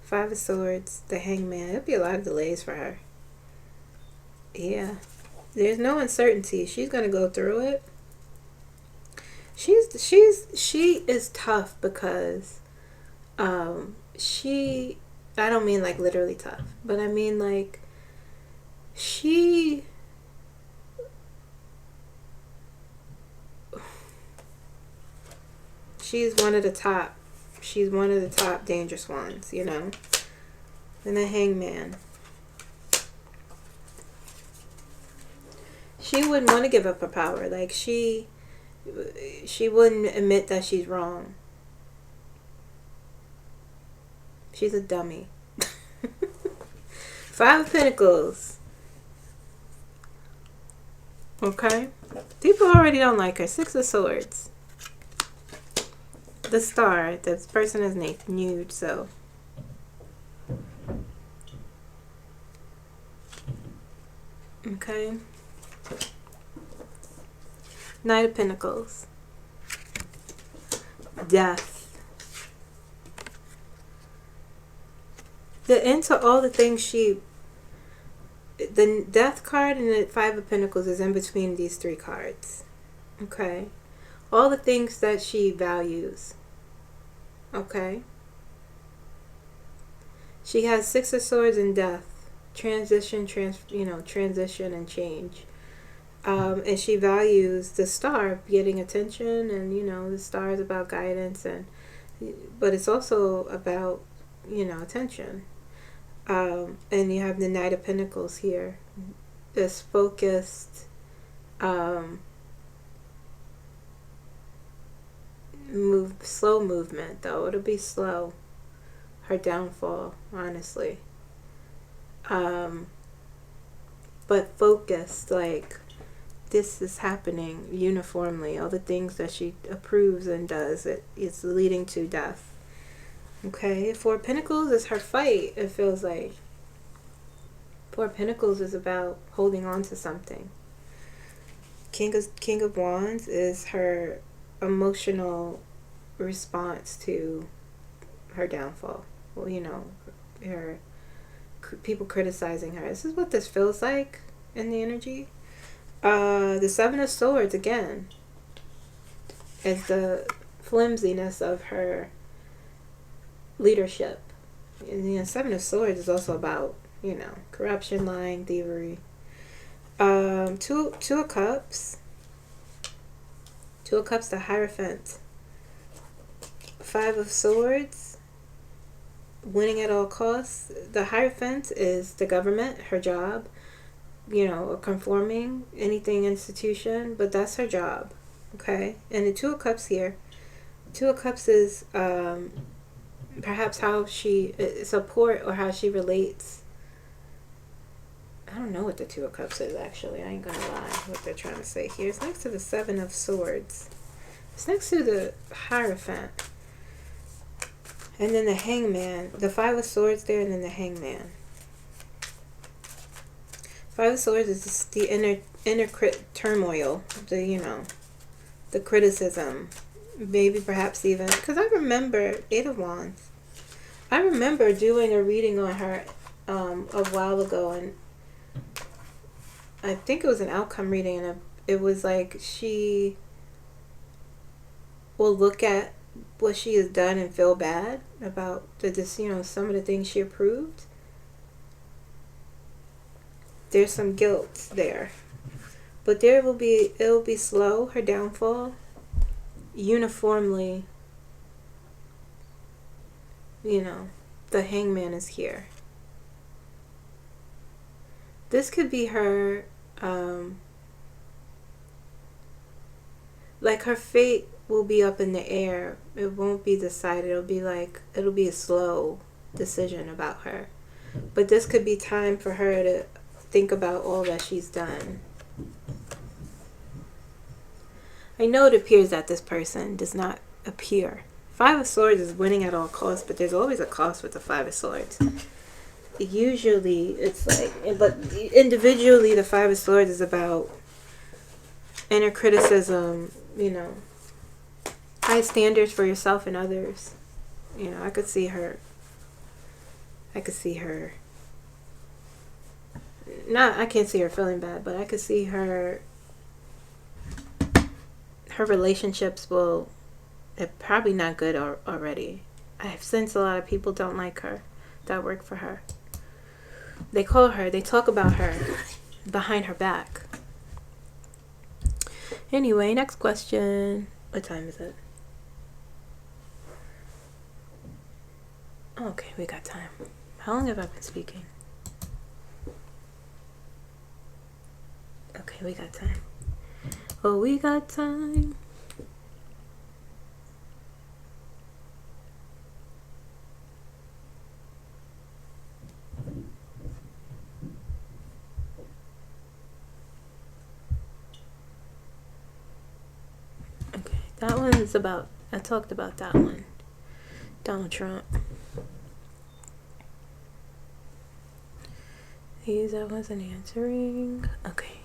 5 of Swords, the Hangman. It'll be a lot of delays for her. Yeah. There's no uncertainty. She's gonna go through it. She is tough because I don't mean like literally tough, but I mean like she's one of the top. She's one of the top dangerous ones, you know. And the Hangman. She wouldn't want to give up her power. Like she wouldn't admit that she's wrong. She's a dummy. 5 of Pentacles. Okay. People already don't like her. 6 of Swords. the star. This person is nude, so. Okay. Knight of Pentacles. Death. The end to all the things the Death card and the Five of Pentacles is in between these three cards. Okay. All the things that she values. Okay. She has Six of Swords and Death. Transition and change. And she values the star getting attention, and the star is about guidance, but it's also about attention. And you have the Knight of Pentacles here, this focused slow movement, though it'll be slow, her downfall, honestly, but focused, like this is happening uniformly. All the things that she approves and does, it's leading to death. Okay, Four of Pentacles is her fight, it feels like. Four of Pentacles is about holding on to something. King of Wands is her emotional response to her downfall. Well, her people criticizing her. This is what this feels like in the energy. The Seven of Swords, again, is the flimsiness of her leadership. And the Seven of Swords is also about, corruption, lying, thievery. Two of Cups. Two of Cups, the Hierophant. Five of Swords, winning at all costs. The Hierophant is the government, her job. Conforming, anything institution, but that's her job. Okay, and the Two of Cups here. Two of Cups is perhaps how she support, or how she relates. I don't know what the Two of Cups is, actually. I ain't gonna lie what they're trying to say here. It's next to the Seven of Swords. It's next to the Hierophant. And then the Hangman. The Five of Swords there, and then the Hangman. Five of Swords is just the inner turmoil, the criticism, maybe perhaps even, because I remember Eight of Wands. I remember doing a reading on her a while ago, and I think it was an outcome reading, and it was like she will look at what she has done and feel bad about some of the things she approved. There's some guilt there, but it'll be slow, her downfall, uniformly. The Hangman is here. This could be her, like her fate will be up in the air. It won't be decided. It'll be a slow decision about her, but this could be time for her to think about all that she's done. I know it appears that this person does not appear. Five of Swords is winning at all costs, but there's always a cost with the Five of Swords. Usually it's like, but individually the Five of Swords is about inner criticism, high standards for yourself and others. I could see her I can't see her feeling bad, but I could see her relationships they're probably not good already. I've sensed a lot of people don't like her that work for her. They talk about her behind her back. Anyway, next question. What time is it? Okay, we got time. How long have I been speaking? Okay, we got time. Oh, we got time. Okay, that one's about I talked about that one. Donald Trump. These I wasn't answering. Okay.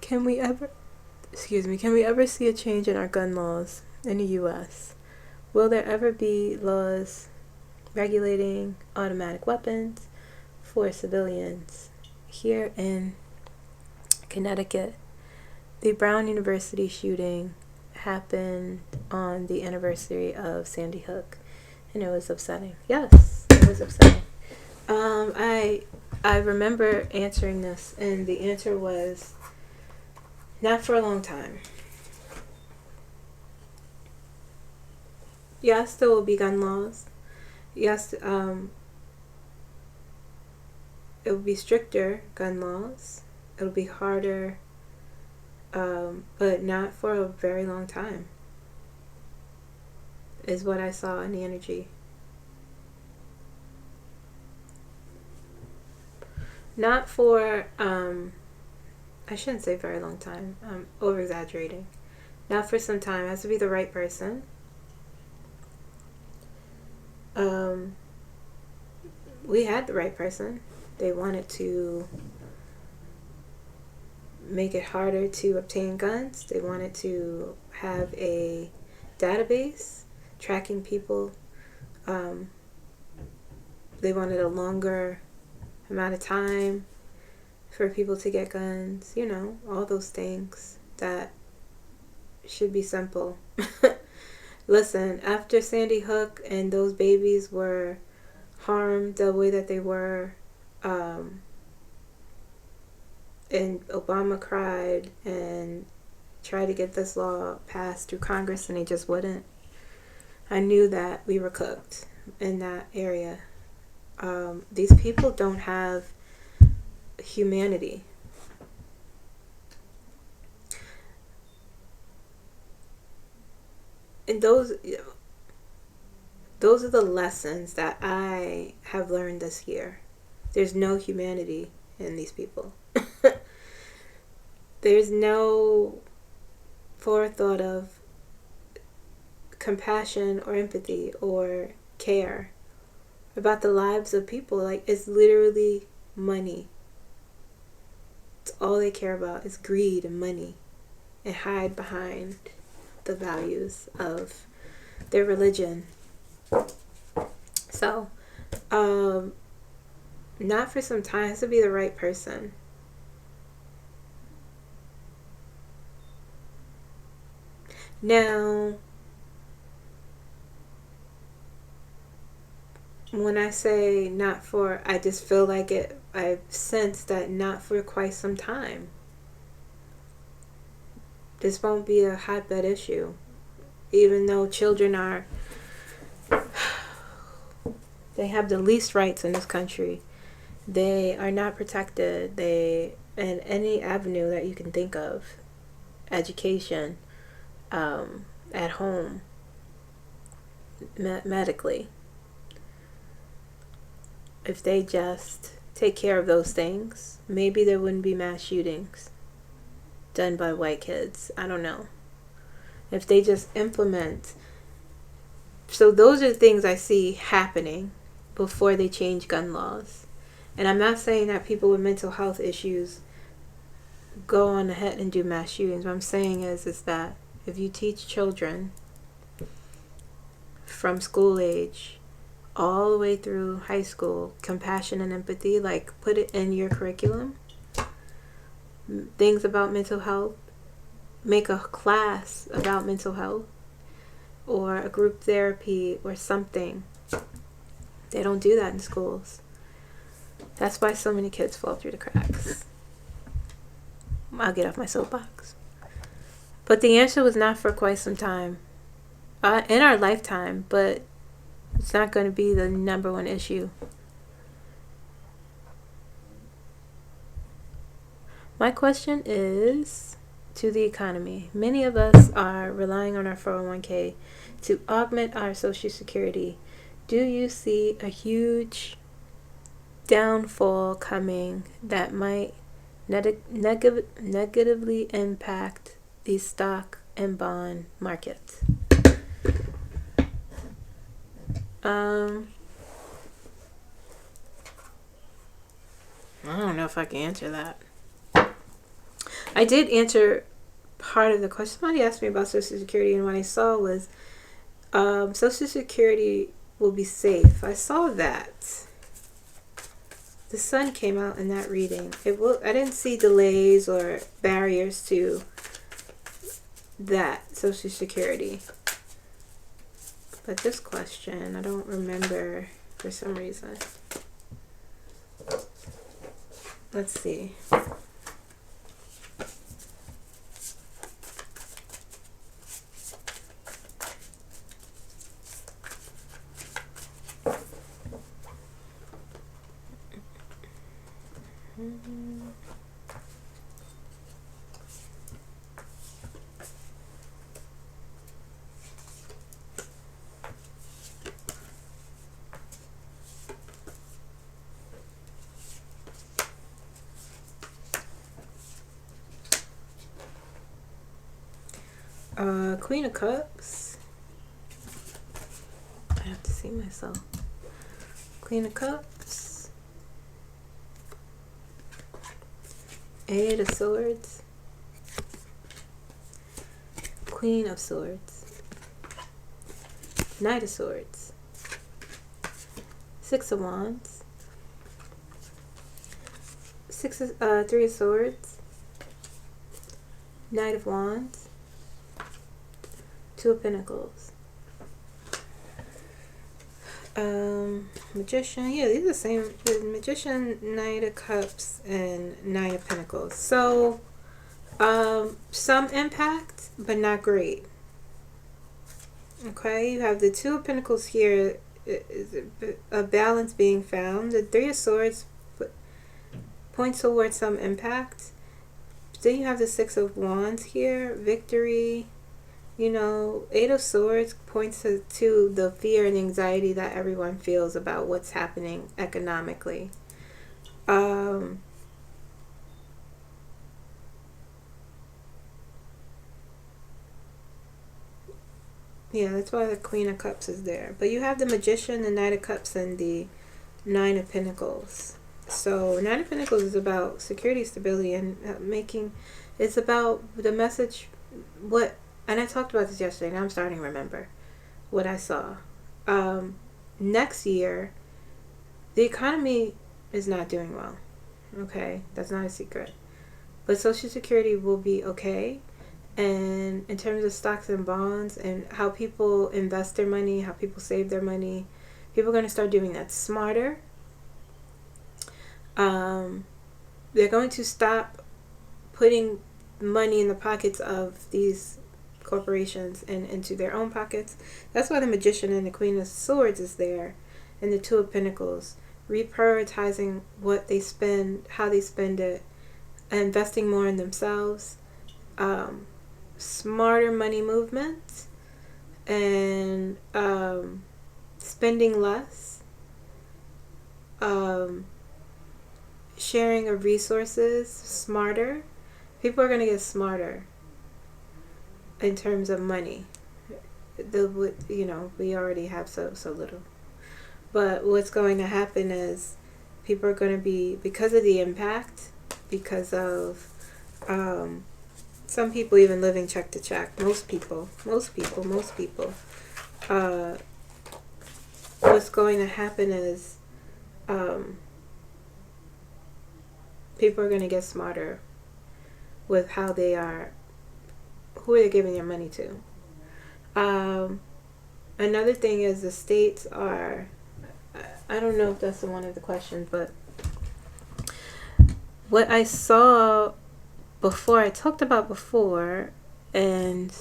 Can we ever see a change in our gun laws in the US? Will there ever be laws regulating automatic weapons for civilians? Here in Connecticut, the Brown University shooting happened on the anniversary of Sandy Hook, and it was upsetting. Yes, it was upsetting. I remember answering this, and the answer was not for a long time. Yes, there will be gun laws. Yes, it will be stricter gun laws. It'll be harder, but not for a very long time, is what I saw in the energy. Not for, I shouldn't say very long time. I'm over-exaggerating. Not for some time. It has to be the right person. We had the right person. They wanted to make it harder to obtain guns. They wanted to have a database tracking people. They wanted a longer amount of time for people to get guns. You know, all those things that should be simple. Listen, after Sandy Hook and those babies were harmed the way that they were, and Obama cried and tried to get this law passed through Congress, and they just wouldn't. I knew that we were cooked in that area. These people don't have humanity. And those are the lessons that I have learned this year. There's no humanity in these people. There's no forethought of compassion or empathy or care about the lives of people. Like, it's literally money. It's all they care about is greed and money, and hide behind the values of their religion. So, not for some time. It has to be the right person. Now, when I say not for, I just feel like it, I sense that not for quite some time. This won't be a hotbed issue. Even though children are, they have the least rights in this country. They are not protected. They, in any avenue that you can think of, education, at home, medically. If they just take care of those things, maybe there wouldn't be mass shootings done by white kids. I don't know. If they just implement. So those are things I see happening before they change gun laws. And I'm not saying that people with mental health issues go on ahead and do mass shootings. What I'm saying is that if you teach children from school age all the way through high school compassion and empathy, like put it in your curriculum, things about mental health, make a class about mental health or a group therapy or something. They don't do that in schools. That's why so many kids fall through the cracks. I'll get off my soapbox. But the answer was not for quite some time. In our lifetime, but it's not going to be the number one issue. My question is to the economy. Many of us are relying on our 401k to augment our Social Security. Do you see a huge downfall coming that might negatively impact the stock and bond markets? I don't know if I can answer that. I did answer part of the question. Somebody asked me about Social Security, and what I saw was Social Security will be safe. I saw that. The sun came out in that reading. I didn't see delays or barriers to that Social Security. But this question, I don't remember for some reason. Let's see. Queen of Cups. I have to see myself. Queen of Cups. Eight of Swords. Queen of Swords. Knight of Swords. Six of Wands. Three of Swords. Knight of Wands. Two of Pentacles. Magician. Yeah, these are the same. The Magician, Knight of Cups, and Nine of Pentacles. So, some impact, but not great. Okay, you have the Two of Pentacles here. Is a balance being found. The Three of Swords points towards some impact. Then you have the Six of Wands here. Victory. You know, Eight of Swords points to the fear and anxiety that everyone feels about what's happening economically. Yeah, that's why the Queen of Cups is there. But you have the Magician, the Knight of Cups, and the Nine of Pentacles. So Nine of Pentacles is about security, stability, and it's about the message, and I talked about this yesterday, and I'm starting to remember what I saw. Next year, the economy is not doing well. Okay, that's not a secret. But Social Security will be okay. And in terms of stocks and bonds and how people invest their money, how people save their money, people are going to start doing that smarter. They're going to stop putting money in the pockets of these corporations and into their own pockets. That's why the Magician and the Queen of Swords is there, and the Two of Pentacles, reprioritizing what they spend, how they spend it, investing more in themselves, smarter money movement, and spending less, sharing of resources smarter. People are going to get smarter in terms of money. We already have so little. But what's going to happen is people are going to be, because of the impact, because of some people even living check to check. Most people. What's going to happen is people are going to get smarter with how they are, who are they giving their money to. Another thing is the states are, I don't know if that's one of the questions, but what I saw before, I talked about before, and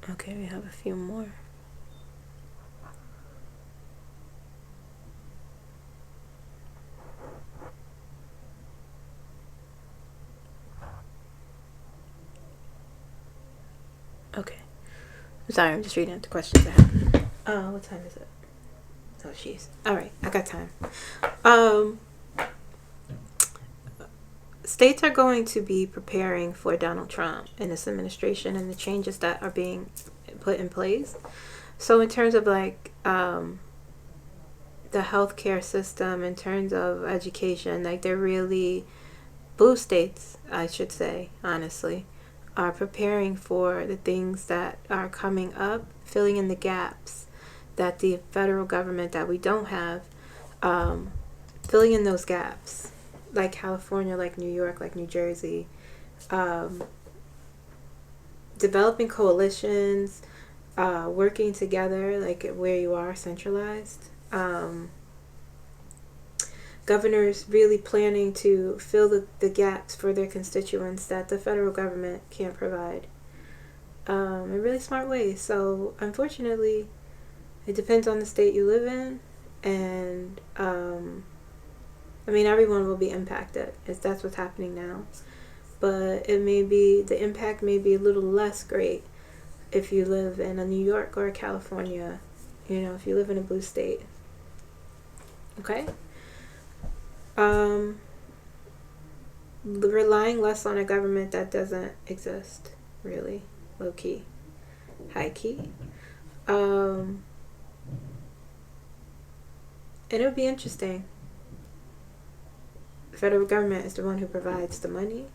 okay, we have a few more. Okay. Sorry, I'm just reading out the questions I have. What time is it? Oh, jeez. All right, I got time. States are going to be preparing for Donald Trump and this administration and the changes that are being put in place. So in terms of like the healthcare system, in terms of education, like they're really, blue states, I should say, honestly, are preparing for the things that are coming up, filling in the gaps that the federal government that we don't have, filling in those gaps, like California, like New York, like New Jersey, developing coalitions, working together, like where you are centralized. Governors really planning to fill the gaps for their constituents that the federal government can't provide in really smart ways. So unfortunately, it depends on the state you live in, and I mean, everyone will be impacted if that's what's happening now. But the impact may be a little less great if you live in a New York or a California, if you live in a blue state. Okay? Relying less on a government that doesn't exist, really. Low key. High key. And it would be interesting. The federal government is the one who provides the money,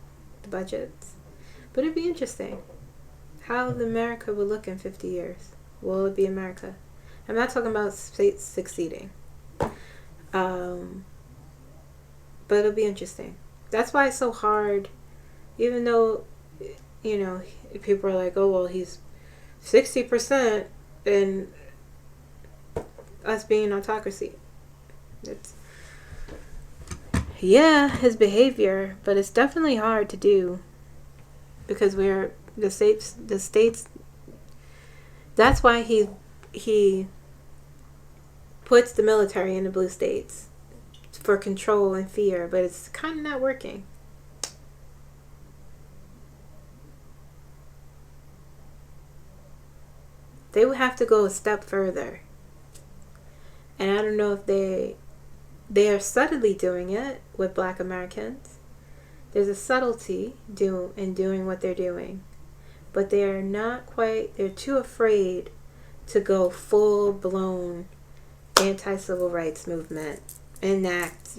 the budgets. But it'd be interesting how America will look in 50 years. Will it be America? I'm not talking about states succeeding. But it'll be interesting. That's why it's so hard, even though, people are like, oh, well, he's 60% in us being an autocracy. His behavior, but it's definitely hard to do because the states. That's why he puts the military in the blue states for control and fear, but it's kind of not working. They would have to go a step further, and I don't know if they are subtly doing it with Black Americans. There's a subtlety in doing what they're doing. But they are not quite, they're too afraid to go full-blown anti-civil rights movement, enact,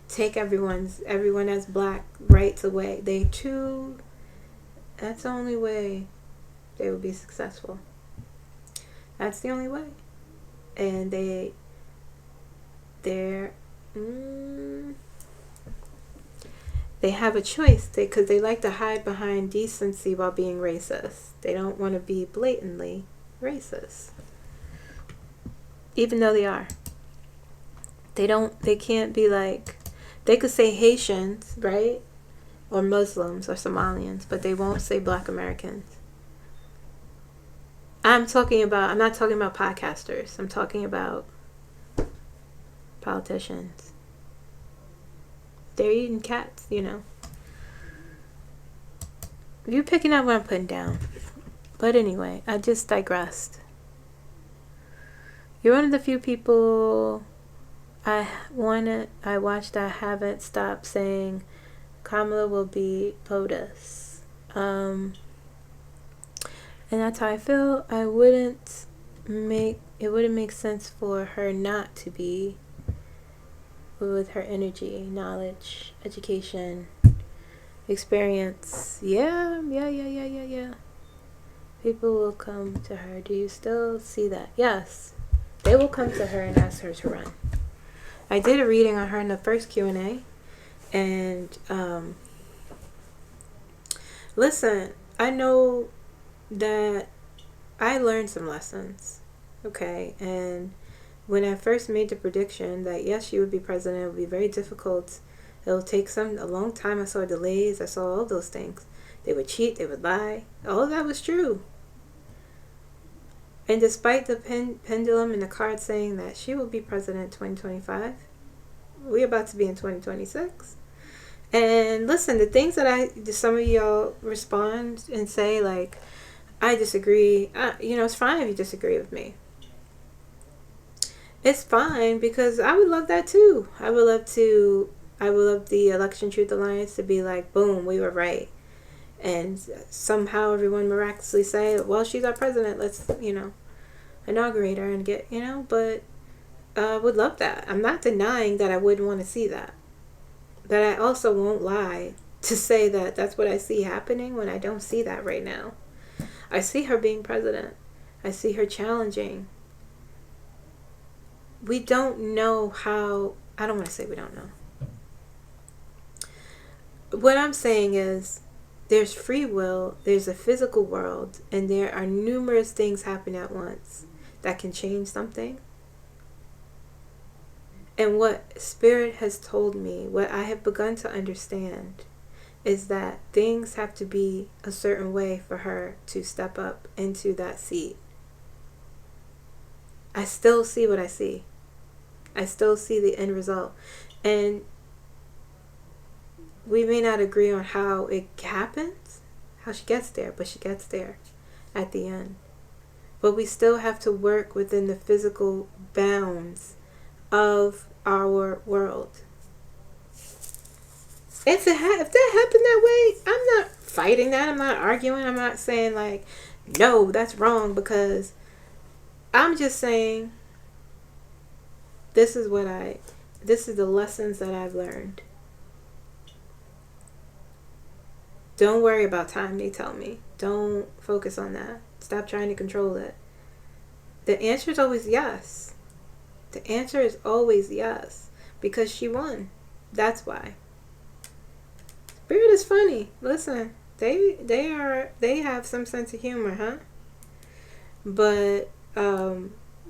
take everyone as Black rights away. That's the only way they will be successful. That's the only way. And they have a choice because they like to hide behind decency while being racist. They don't want to be blatantly racist, even though they are. They can't be like, they could say Haitians, right, or Muslims or Somalians, but they won't say Black Americans. I'm not talking about podcasters. I'm talking about politicians. They're eating cats, You're picking up what I'm putting down. But anyway, I just digressed. You're one of the few people I watched that haven't stopped saying Kamala will be POTUS. And that's how I feel. It wouldn't make sense for her not to be, with her energy, knowledge, education, experience. Yeah. People will come to her. Do you still see that? Yes. They will come to her and ask her to run. I did a reading on her in the first Q&A. And, listen, I know that I learned some lessons. Okay? And when I first made the prediction that yes, she would be president, it would be very difficult. It'll take a long time. I saw delays. I saw all those things. They would cheat. They would lie. All of that was true. And despite the pendulum and the card saying that she will be president 2025, we're about to be in 2026. And listen, the things that some of y'all respond and say, like, I disagree. It's fine if you disagree with me. It's fine because I would love that too. I would love the Election Truth Alliance to be like, boom, we were right. And somehow everyone miraculously say, well, she's our president. Let's, inaugurate her and get, but I would love that. I'm not denying that I wouldn't want to see that. But I also won't lie to say that that's what I see happening when I don't see that right now. I see her being president. I see her challenging. We don't know how... I don't want to say we don't know. What I'm saying is there's free will, there's a physical world, and there are numerous things happening at once that can change something. And what Spirit has told me, what I have begun to understand, is that things have to be a certain way for her to step up into that seat. I still see what I see. I still see the end result. And we may not agree on how it happens, how she gets there, but she gets there at the end. But we still have to work within the physical bounds of our world. If that happened that way, I'm not fighting that. I'm not arguing. I'm not saying like, no, that's wrong, because I'm just saying this is the lessons that I've learned. Don't worry about time, they tell me. Don't focus on that. Stop trying to control it. The answer is always yes. The answer is always yes. Because she won. That's why. Spirit is funny. Listen, they have some sense of humor, huh? But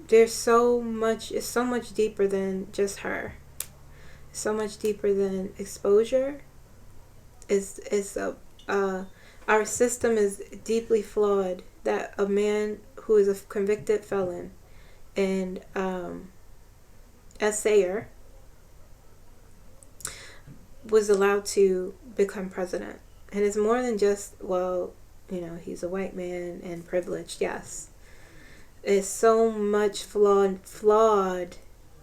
there's so much, it's so much deeper than just her. So much deeper than exposure. Our system is deeply flawed. That a man who is a convicted felon and essayer was allowed to become president. And it's more than just, well, he's a white man and privileged. Yes. It's so much flawed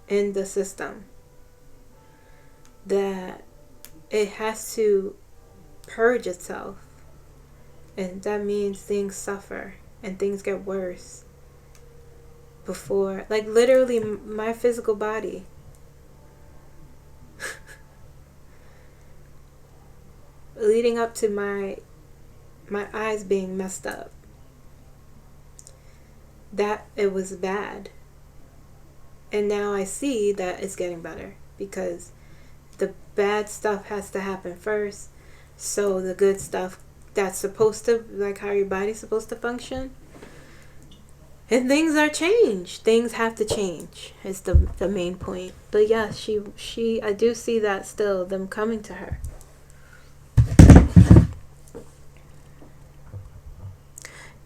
in the system that it has to purge itself. And that means things suffer and things get worse before, like literally my physical body. Leading up to my eyes being messed up. That it was bad. And now I see that it's getting better because the bad stuff has to happen first, so the good stuff that's supposed to, like how your body's supposed to function, and things are changed. Things have to change is the main point. But yeah, she I do see that still, them coming to her.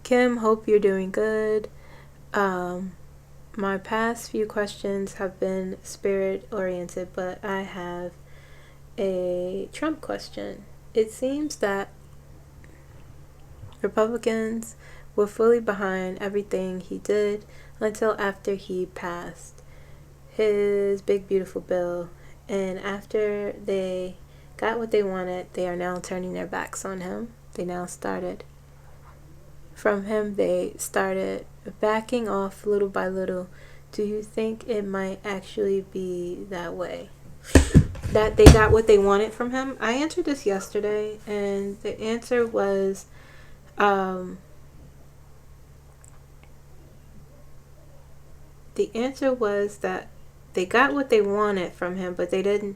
Kim, hope you're doing good. My past few questions have been spirit oriented, but I have a Trump question. It seems that Republicans were fully behind everything he did until after he passed his big beautiful bill, and after they got what they wanted, they are now turning their backs on him. They started backing off little by little. Do you think it might actually be that way? That they got what they wanted from him? I answered this yesterday, and the answer was that they got what they wanted from him, but they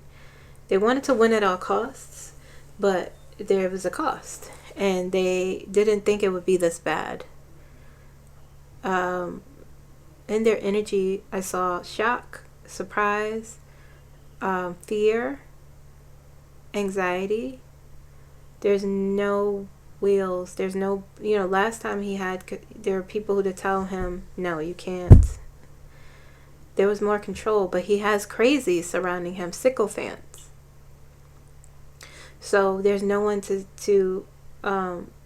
wanted to win at all costs, but there was a cost, and they didn't think it would be this bad. In their energy, I saw shock, surprise, fear, anxiety. There's no wheels. There's no, last time there were people who to tell him, no, you can't. There was more control, but he has crazies surrounding him, sycophants. So there's no one to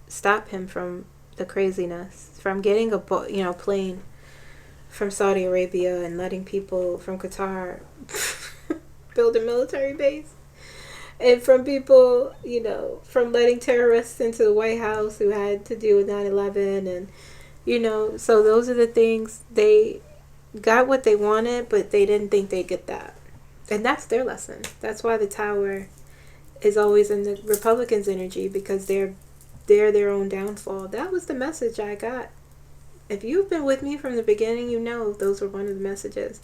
stop him from the craziness, from getting a plane from Saudi Arabia and letting people from Qatar build a military base. And from people, you know, from letting terrorists into the White House who had to do with 9/11. And, you know, so those are the things. They got what they wanted, but they didn't think they'd get that. And that's their lesson. That's why the tower is always in the Republicans' energy, because they're their own downfall. That was the message I got. If you've been with me from the beginning, you know those were one of the messages.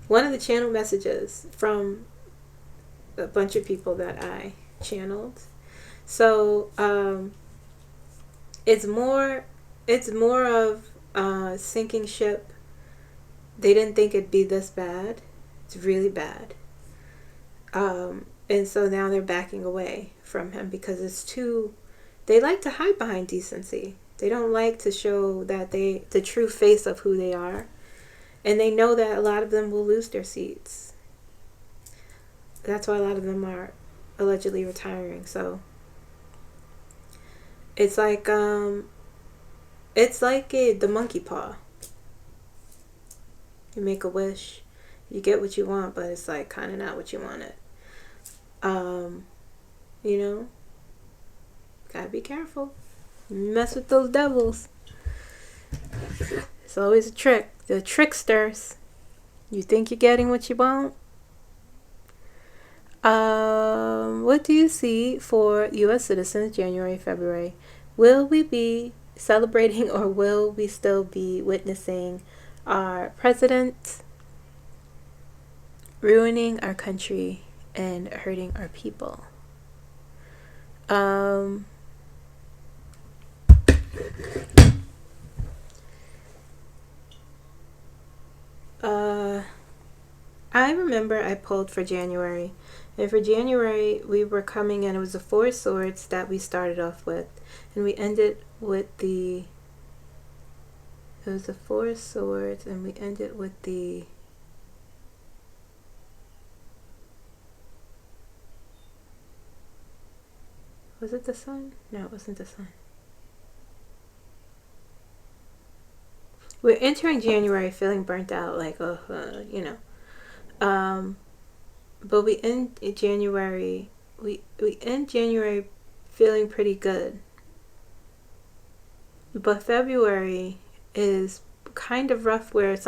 One of the channel messages from a bunch of people that I channeled. So it's more of sinking ship. They didn't think it'd be this bad. It's really bad. And so now they're backing away from him because it's too. They like to hide behind decency. They don't like to show that the true face of who they are, and they know that a lot of them will lose their seats. That's why a lot of them are allegedly retiring. So it's like the monkey paw. You make a wish, you get what you want, but it's like kind of not what you wanted. You know, gotta be careful. Mess with those devils. It's always a trick. The tricksters. You think you're getting what you want? What do you see for U.S. citizens January, February? Will we be celebrating, or will we still be witnessing our president ruining our country and hurting our people? I remember I pulled for January, and for January we were coming in. It was the Four Swords that we started off with, and we ended with the. It was the Four Swords, and we ended with the. Was it the Sun? No, it wasn't the Sun. We're entering January feeling burnt out, like, you know. But we end January, we end January feeling pretty good. But February is kind of rough, where it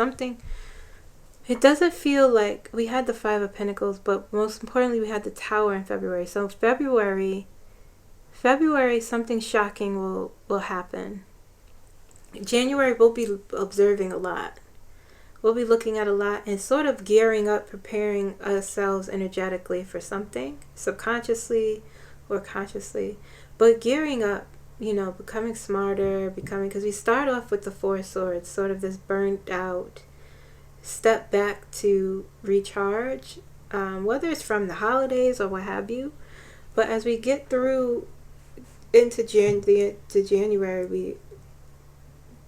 doesn't feel like we had the Five of Pentacles, but most importantly we had the Tower in February. So February something shocking will happen. January we'll be observing a lot. We'll be looking at a lot and sort of gearing up, preparing ourselves energetically for something, subconsciously or consciously, but gearing up, you know, becoming smarter, because we start off with the Four Swords, sort of this burnt out, step back to recharge, whether it's from the holidays or what have you. But as we get through into January,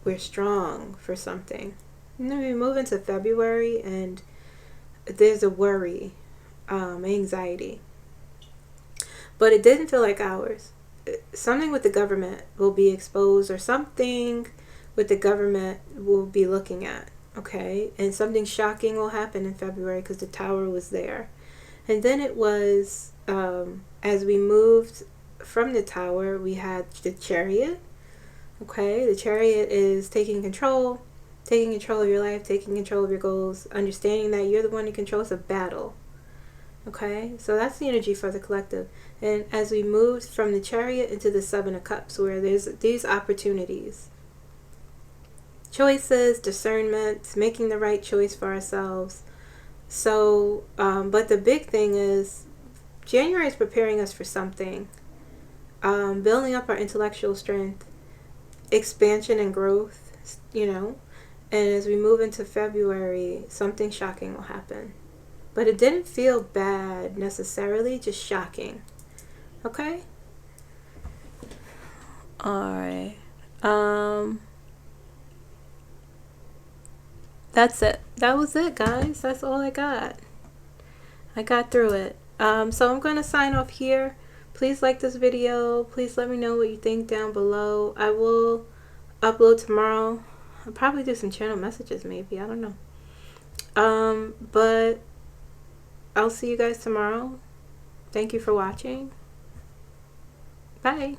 we're strong for something. And then we move into February, and there's a worry, anxiety. But it didn't feel like ours. Something with the government will be exposed, or something with the government we'll be looking at, okay? And something shocking will happen in February because the Tower was there. And then it was, as we moved from the Tower, we had the Chariot, okay? The Chariot is taking control of your life, taking control of your goals, understanding that you're the one who controls a battle. Okay, so that's the energy for the collective. And as we moved from the Chariot into the Seven of Cups, where there's these opportunities, choices, discernment, making the right choice for ourselves. So, but the big thing is January is preparing us for something, building up our intellectual strength, expansion and growth, you know. And as we move into February, something shocking will happen. But it didn't feel bad necessarily, just shocking. Okay? Alright. That's it. That was it, guys. That's all I got. I got through it. So I'm going to sign off here. Please like this video. Please let me know what you think down below. I will upload tomorrow. I'll probably do some channel messages maybe. I don't know. But I'll see you guys tomorrow. Thank you for watching. Bye.